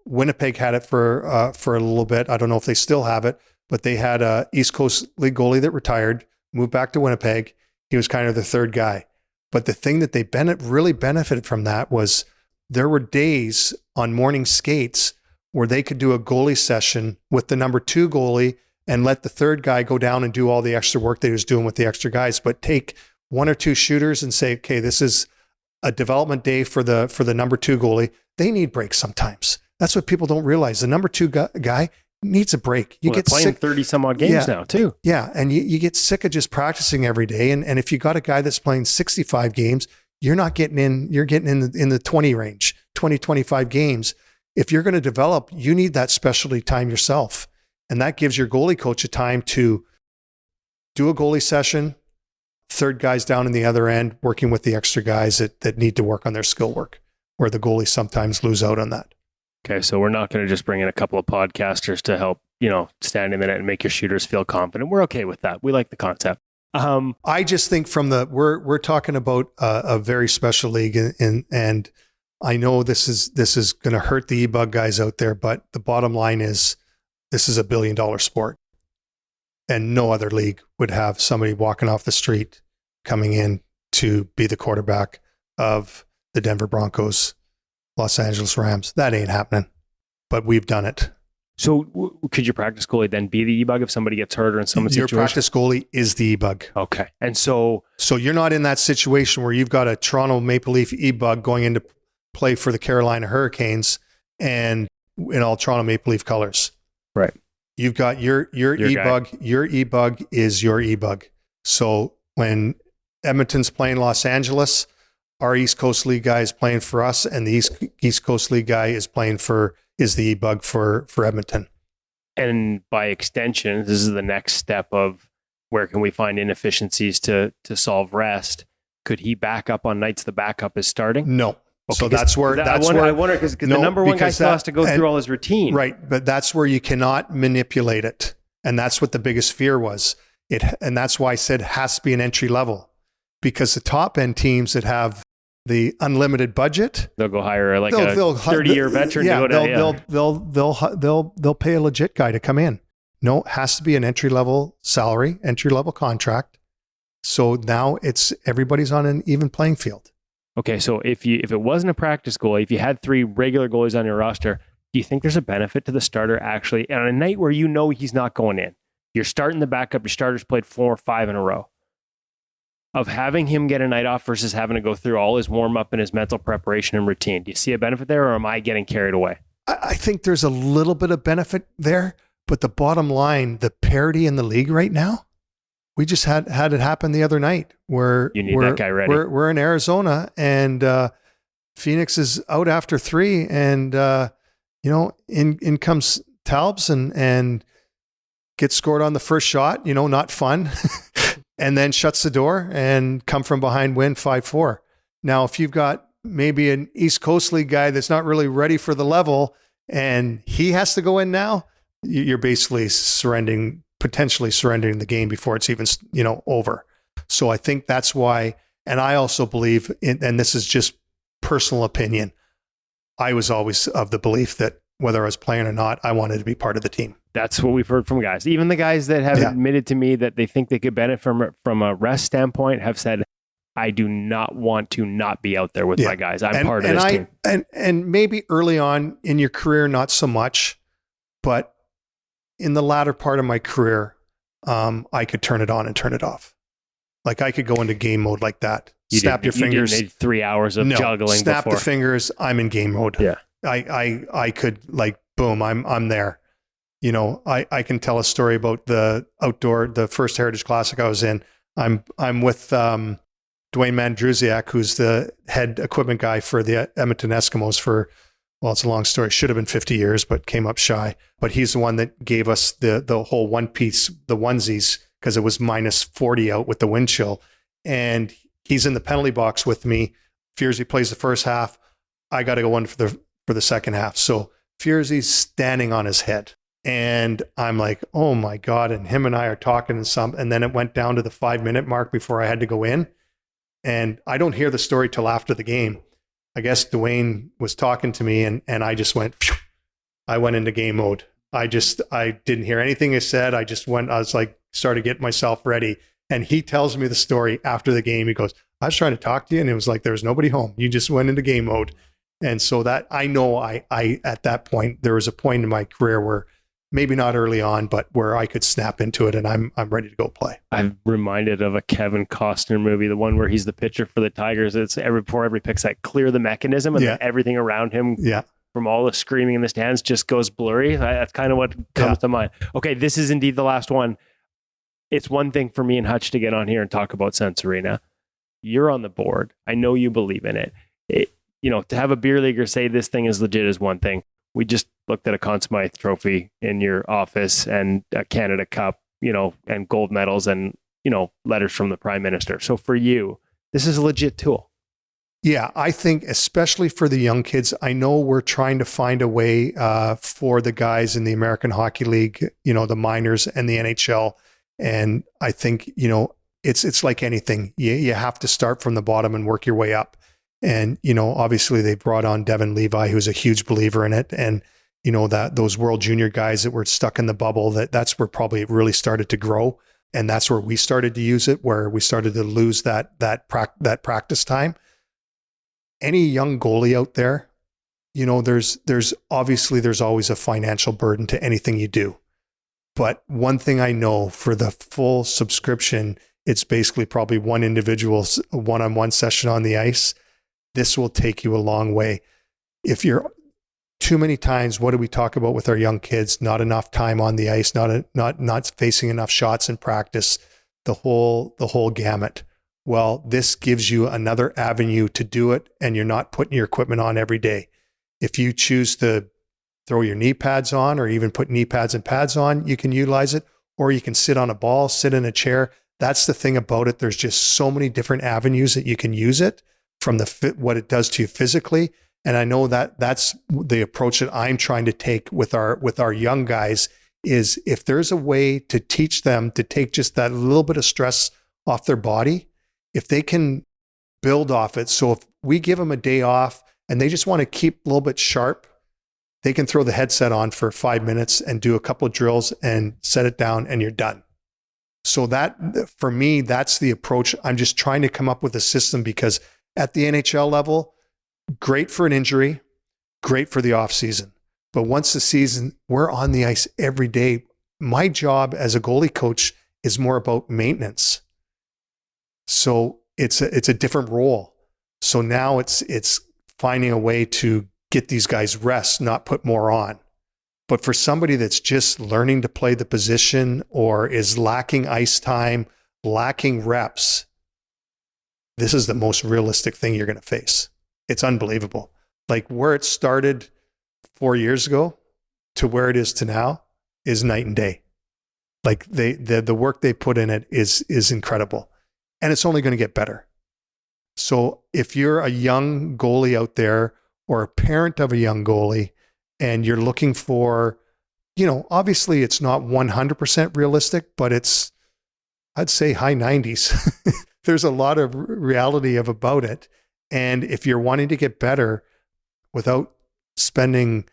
Winnipeg had it for a little bit. I don't know if they still have it, but they had a East Coast League goalie that retired, moved back to Winnipeg. He was kind of the third guy. But the thing that they really benefited from that was there were days on morning skates where they could do a goalie session with the number 2 goalie and let the third guy go down and do all the extra work that he was doing with the extra guys, but take 1 or 2 shooters and say, okay, this is a development day for the number 2 goalie. They need breaks sometimes. That's what people don't realize. The number 2 guy needs a break. You get playing sick 30 some odd games now too. Yeah. And you get sick of just practicing every day. And if you got a guy that's playing 65 games, you're getting in the 20 range, 20, 25 games. If you're going to develop, you need that specialty time yourself. And that gives your goalie coach a time to do a goalie session, third guys down in the other end, working with the extra guys that need to work on their skill work, where the goalies sometimes lose out on that. Okay, so we're not going to just bring in a couple of podcasters to help, stand in the net and make your shooters feel confident. We're okay with that. We like the concept. I just think we're talking about a very special league, and I know this is going to hurt the e-bug guys out there, but the bottom line is this is $1 billion sport, and no other league would have somebody walking off the street coming in to be the quarterback of the Denver Broncos, Los Angeles Rams. That ain't happening, but we've done it. So could your practice goalie then be the e-bug if somebody gets hurt or in some situation? Your practice goalie is the e-bug. Okay. And so you're not in that situation where you've got a Toronto Maple Leaf e-bug going into play for the Carolina Hurricanes and in all Toronto Maple Leaf colors. Right. You've got your e-bug. Guy. Your e-bug is your e-bug. So when Edmonton's playing Los Angeles, our East Coast League guy is playing for us, and the East Coast League guy is the e-bug for Edmonton. And by extension, this is the next step of where can we find inefficiencies to solve rest. Could he back up on nights the backup is starting? No. Okay, so that's where I wonder because the number one guy still has to go through all his routine. Right. But that's where you cannot manipulate it. And that's what the biggest fear was. And that's why I said it has to be an entry level, because the top end teams that have the unlimited budget, they'll go hire a 30-year veteran to go to. They'll pay a legit guy to come in. No, it has to be an entry level salary, entry level contract. So now everybody's on an even playing field. Okay, so if it wasn't a practice goalie, if you had 3 regular goalies on your roster, do you think there's a benefit to the starter actually on a night where he's not going in? You're starting the backup, your starter's played 4 or 5 in a row. Of having him get a night off versus having to go through all his warm-up and his mental preparation and routine. Do you see a benefit there, or am I getting carried away? I think there's a little bit of benefit there, but the bottom line, the parity in the league right now, we just had it happen the other night where you need that guy ready. We're in Arizona, and Phoenix is out after 3, and in comes Talbs and gets scored on the first shot, not fun, and then shuts the door and come from behind, win 5-4. Now, if you've got maybe an East Coast League guy that's not really ready for the level and he has to go in now, you're basically potentially surrendering the game before it's even, over. So I think that's why, and I also believe and this is just personal opinion, I was always of the belief that whether I was playing or not, I wanted to be part of the team. That's what we've heard from guys. Even the guys that have admitted to me that they think they could benefit from a rest standpoint have said, I do not want to not be out there with my guys. I'm part of this team. And maybe early on in your career, not so much, but in the latter part of my career, I could turn it on and turn it off. Like I could go into game mode like that. Snap your fingers. You didn't need 3 hours of juggling. Snap before. the fingers. I'm in game mode. Yeah. I could boom. I'm there. I can tell a story about the first Heritage Classic I was in. I'm with Dwayne Mandrusiak, who's the head equipment guy for the Edmonton Eskimos it's a long story. Should have been 50 years, but came up shy. But he's the one that gave us the whole one piece, the onesies, because it was minus 40 out with the wind chill. And he's in the penalty box with me. Fierzy plays the first half. I got to go in for the second half. So Fierzy's standing on his head. And I'm like, oh my God. And him and I are talking and then it went down to the 5-minute mark before I had to go in. And I don't hear the story till after the game. I guess Dwayne was talking to me and I just went, phew. I went into game mode. I didn't hear anything he said. I was like, started getting myself ready. And he tells me the story after the game. He goes, I was trying to talk to you and it was like, there was nobody home. You just went into game mode. And so that I know I at that point, there was a point in my career where maybe not early on, but where I could snap into it and I'm ready to go play. I'm reminded of a Kevin Costner movie, the one where he's the pitcher for the Tigers. It's before every pick's like clear the mechanism and then everything around him from all the screaming in the stands just goes blurry. That's kind of what comes to mind. Okay, this is indeed the last one. It's one thing for me and Hutch to get on here and talk about Sense Arena. You're on the board. I know you believe in it. To have a beer leaguer say this thing is legit is one thing. We just looked at a Conn Smythe trophy in your office and a Canada Cup, and gold medals and, letters from the Prime Minister. So for you, this is a legit tool. Yeah, I think especially for the young kids, I know we're trying to find a way for the guys in the American Hockey League, the minors and the NHL. And I think, it's like anything. You have to start from the bottom and work your way up. And, obviously they brought on Devin Levi, who's a huge believer in it. And, that those World Junior guys that were stuck in the bubble, that's where probably it really started to grow. And that's where we started to use it, where we started to lose that practice time. Any young goalie out there, there's always a financial burden to anything you do. But one thing I know, for the full subscription, it's basically probably one individual's one-on-one session on the ice. This will take you a long way. If you're too many times, what do we talk about with our young kids? Not enough time on the ice, not facing enough shots in practice, the whole gamut. Well, this gives you another avenue to do it, and you're not putting your equipment on every day. If you choose to throw your knee pads on, or even put knee pads and pads on, you can utilize it, or you can sit on a ball, sit in a chair. That's the thing about it. There's just so many different avenues that you can use it, from what it does to you physically. And I know that's the approach that I'm trying to take with our young guys, is if there's a way to teach them to take just that little bit of stress off their body, if they can build off it. So if we give them a day off and they just want to keep a little bit sharp, they can throw the headset on for 5 minutes and do a couple of drills and set it down and you're done. So that, for me, that's the approach. I'm just trying to come up with a system, because at the NHL level, great for an injury, great for the off season. But once the season, we're on the ice every day. My job as a goalie coach is more about maintenance. So it's a different role. So now it's finding a way to get these guys rest, not put more on. But for somebody that's just learning to play the position, or is lacking ice time, lacking reps, this is the most realistic thing you're going to face. It's unbelievable. Like where it started 4 years ago to where it is to now is night and day. Like the work they put in it is incredible, and it's only going to get better. So if you're a young goalie out there or a parent of a young goalie and you're looking for, obviously it's not 100% realistic, but it's, I'd say high 90s. There's a lot of reality about it. And if you're wanting to get better without spending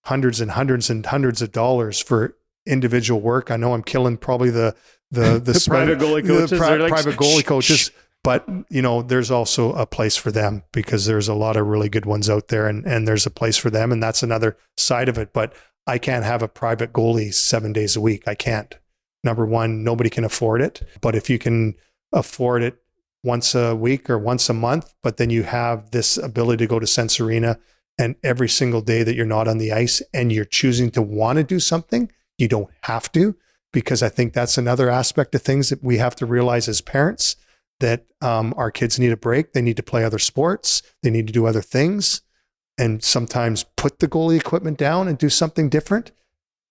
hundreds and hundreds and hundreds of dollars for individual work, I know I'm killing probably the private goalie coaches, private goalie coaches, but there's also a place for them because there's a lot of really good ones out there, and there's a place for them, and that's another side of it. But I can't have a private goalie 7 days a week. I can't. Number one, nobody can afford it. But if you can afford it once a week or once a month, but then you have this ability to go to Sense Arena and every single day that you're not on the ice and you're choosing to want to do something, you don't have to, because I think that's another aspect of things that we have to realize as parents, that our kids need a break. They need to play other sports. They need to do other things, and sometimes put the goalie equipment down and do something different.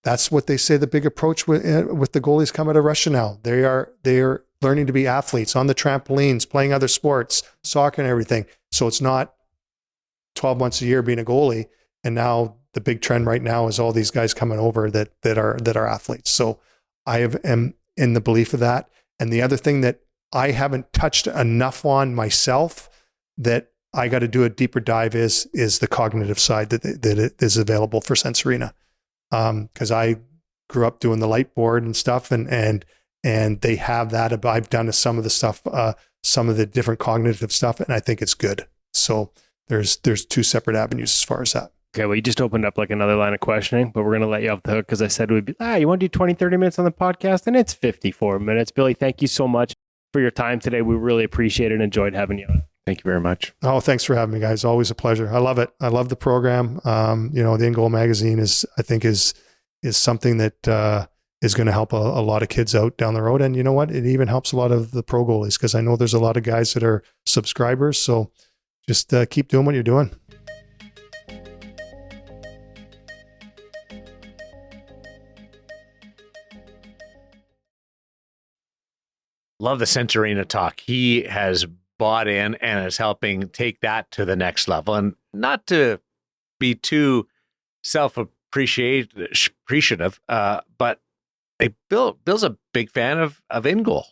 That's what they say the big approach with the goalies come out of Russia now. They are learning to be athletes on the trampolines, playing other sports, soccer and everything. So it's not 12 months a year being a goalie. And now the big trend right now is all these guys coming over that are athletes. So I am in the belief of that. And the other thing that I haven't touched enough on myself that I got to do a deeper dive is the cognitive side that it is available for Sense Arena. Because I grew up doing the light board and stuff, and they have that. I've done some of the stuff, some of the different cognitive stuff, and I think it's good. So there's two separate avenues as far as that. Okay, well, you just opened up like another line of questioning, but we're going to let you off the hook because I said we'd be, you want to do 20, 30 minutes on the podcast? And it's 54 minutes. Billy, thank you so much for your time today. We really appreciate it and enjoyed having you on. Thank you very much. Oh, thanks for having me, guys. Always a pleasure. I love it. I love the program. The InGoal magazine is something that is going to help a lot of kids out down the road. And you know what? It even helps a lot of the pro goalies, because I know there's a lot of guys that are subscribers. So just keep doing what you're doing. Love the Sense Arena talk. He has bought in and is helping take that to the next level. And not to be too self-appreciative, but Bill's a big fan of InGoal.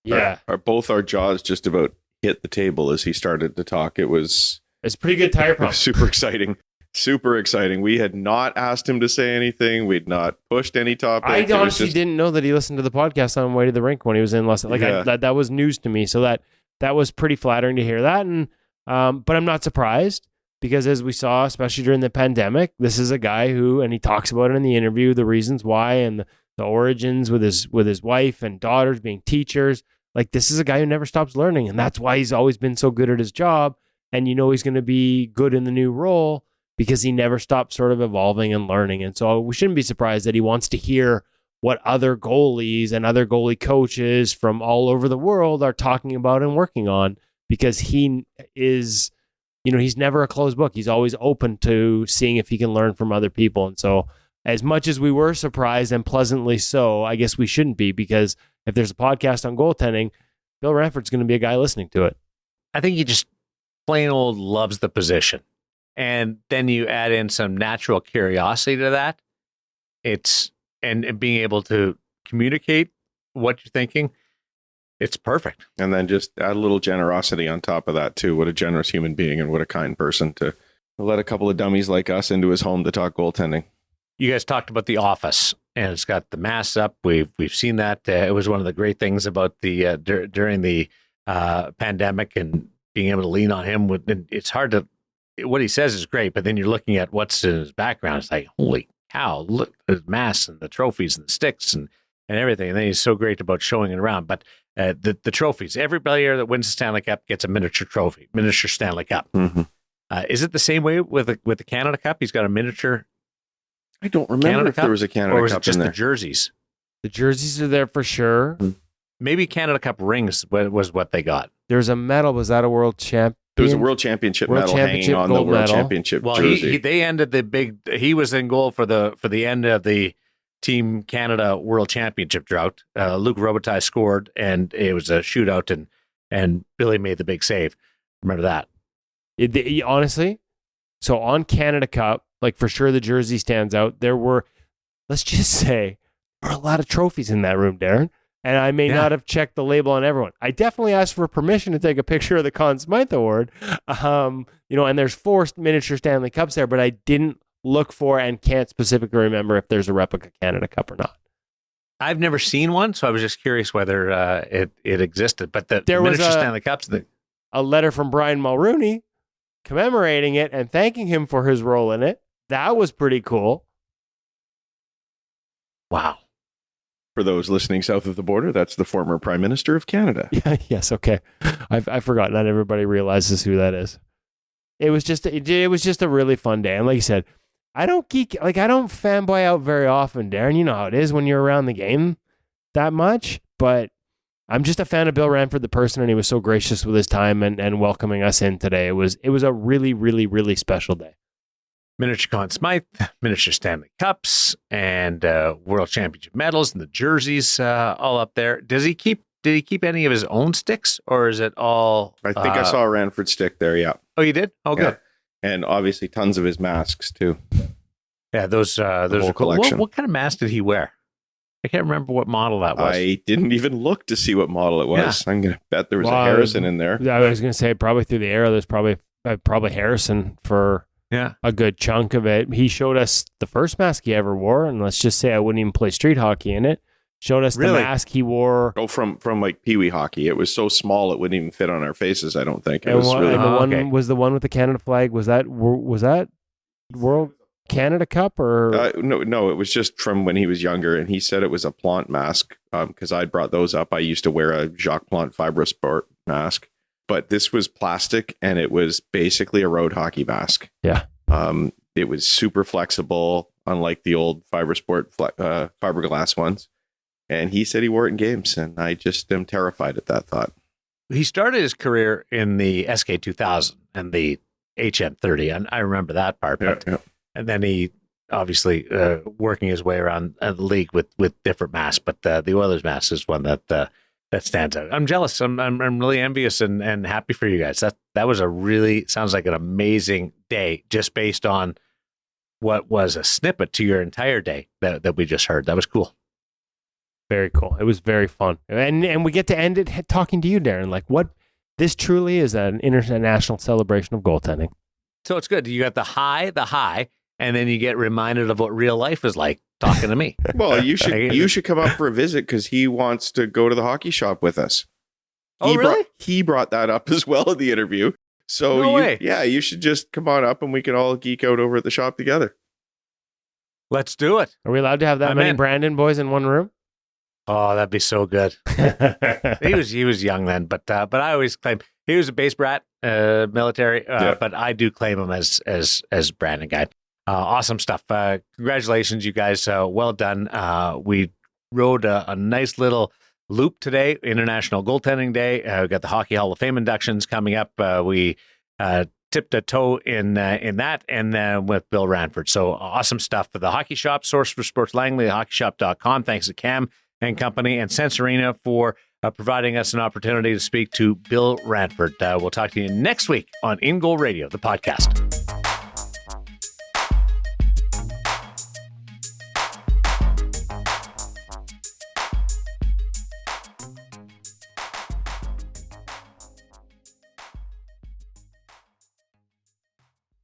Yeah. Both our jaws just about hit the table as he started to talk. It's pretty good tire pump. Super exciting. Super exciting. We had not asked him to say anything. We'd not pushed any topics. I honestly didn't know that he listened to the podcast on the way to the rink when he was in Los Angeles. That was news to me. So that was pretty flattering to hear that. And but I'm not surprised, because as we saw, especially during the pandemic, this is a guy who, and he talks about it in the interview, the reasons why and the origins with his wife and daughters being teachers. Like, this is a guy who never stops learning, and that's why he's always been so good at his job. And he's going to be good in the new role, because he never stopped sort of evolving and learning. And so we shouldn't be surprised that he wants to hear what other goalies and other goalie coaches from all over the world are talking about and working on, because he is, he's never a closed book. He's always open to seeing if he can learn from other people. And so as much as we were surprised, and pleasantly so, I guess we shouldn't be, because if there's a podcast on goaltending, Bill Ranford's going to be a guy listening to it. I think he just plain old loves the position. And then you add in some natural curiosity to that. And being able to communicate what you're thinking, it's perfect. And then just add a little generosity on top of that too. What a generous human being, and what a kind person to let a couple of dummies like us into his home to talk goaltending. You guys talked about The Office, and it's got the masks up. We've seen that. It was one of the great things about the during the pandemic, and being able to lean on him. It's hard to. What he says is great, but then you're looking at what's in his background. It's like, holy cow, look at his masks and the trophies and the sticks and everything. And then he's so great about showing it around. But the trophies, every player that wins the Stanley Cup gets a miniature trophy, miniature Stanley Cup. Mm-hmm. Is it the same way with the Canada Cup? He's got a miniature. I don't remember Canada if Cup, there was a Canada or was Cup it just in there. The jerseys? The jerseys are there for sure. Maybe Canada Cup rings was what they got. There's a medal. Was that a world champ? There was a World Championship medal hanging on the World Championship jersey. They ended the big. He was in goal for the end of the Team Canada World Championship drought. Luc Robitaille scored, and it was a shootout, and Billy made the big save. Remember that? Honestly, so on Canada Cup, like for sure the jersey stands out. There were, let's just say, there were a lot of trophies in that room, Darren. And I may not have checked the label on everyone. I definitely asked for permission to take a picture of the Conn Smythe Award. And there's 4 miniature Stanley Cups there, but I didn't look for and can't specifically remember if there's a replica Canada Cup or not. I've never seen one, so I was just curious whether it existed. But there was miniature Stanley Cups. A letter from Brian Mulrooney commemorating it and thanking him for his role in it. That was pretty cool. Wow. For those listening south of the border, that's the former Prime Minister of Canada. Yeah, yes, okay. I forgot. Not everybody realizes who that is. It was just a really fun day. And like you said, I don't fanboy out very often, Darren. You know how it is when you're around the game that much. But I'm just a fan of Bill Ranford, the person, and he was so gracious with his time and welcoming us in today. It was a really, really, really special day. Miniature Conn Smythe, miniature Stanley Cups, and World Championship medals, and the jerseys all up there. Did he keep any of his own sticks, or is it all? I think I saw a Ranford stick there. Yeah. Oh, you did? Oh, good. Yeah. And obviously tons of his masks too. Yeah, those are cool. Collection. What kind of mask did he wear? I can't remember what model that was. I didn't even look to see what model it was. Yeah. I'm gonna bet there was a Harrison in there. I was gonna say probably through the era. There's probably Harrison for. Yeah, a good chunk of it. He showed us the first mask he ever wore, and let's just say I wouldn't even play street hockey in it. Showed us the mask he wore. Oh, from like Pee Wee hockey. It was so small it wouldn't even fit on our faces. I don't think. Was the one with the Canada flag. Was that World Canada Cup or no? It was just from when he was younger, and he said it was a Plante mask because I brought those up. I used to wear a Jacques Plante Fibrosport mask. But this was plastic, and it was basically a road hockey mask. Yeah. It was super flexible, unlike the old Fibrosport fiberglass ones. And he said he wore it in games, and I just am terrified at that thought. He started his career in the SK2000 and the HM30, and I remember that part. Yeah. And then he obviously working his way around the league with different masks, but the Oilers mask is one that stands out. I'm jealous. I'm really envious and happy for you guys. That was sounds like an amazing day just based on what was a snippet to your entire day that we just heard. That was cool. Very cool. It was very fun. And we get to end it talking to you, Darren. Like this truly is an international celebration of goaltending. So it's good. You got the high, and then you get reminded of what real life is like talking to me. Well, you should come up for a visit because he wants to go to the hockey shop with us. Really? He brought that up as well in the interview. So no way. Yeah, you should just come on up and we can all geek out over at the shop together. Let's do it. Are we allowed to have that many Brandon boys in one room? Oh, that'd be so good. He was young then, but I always claim he was a base brat, military. But I do claim him as Brandon guy. Awesome stuff. Congratulations, you guys. Well done. We rode a nice little loop today, International Goaltending Day. We got the Hockey Hall of Fame inductions coming up. We tipped a toe in that, and then with Bill Ranford. So awesome stuff for the Hockey Shop, source for sports Langley, hockeyshop.com. Thanks to Cam and company and Sense Arena for providing us an opportunity to speak to Bill Ranford. We'll talk to you next week on InGoal Radio, the podcast.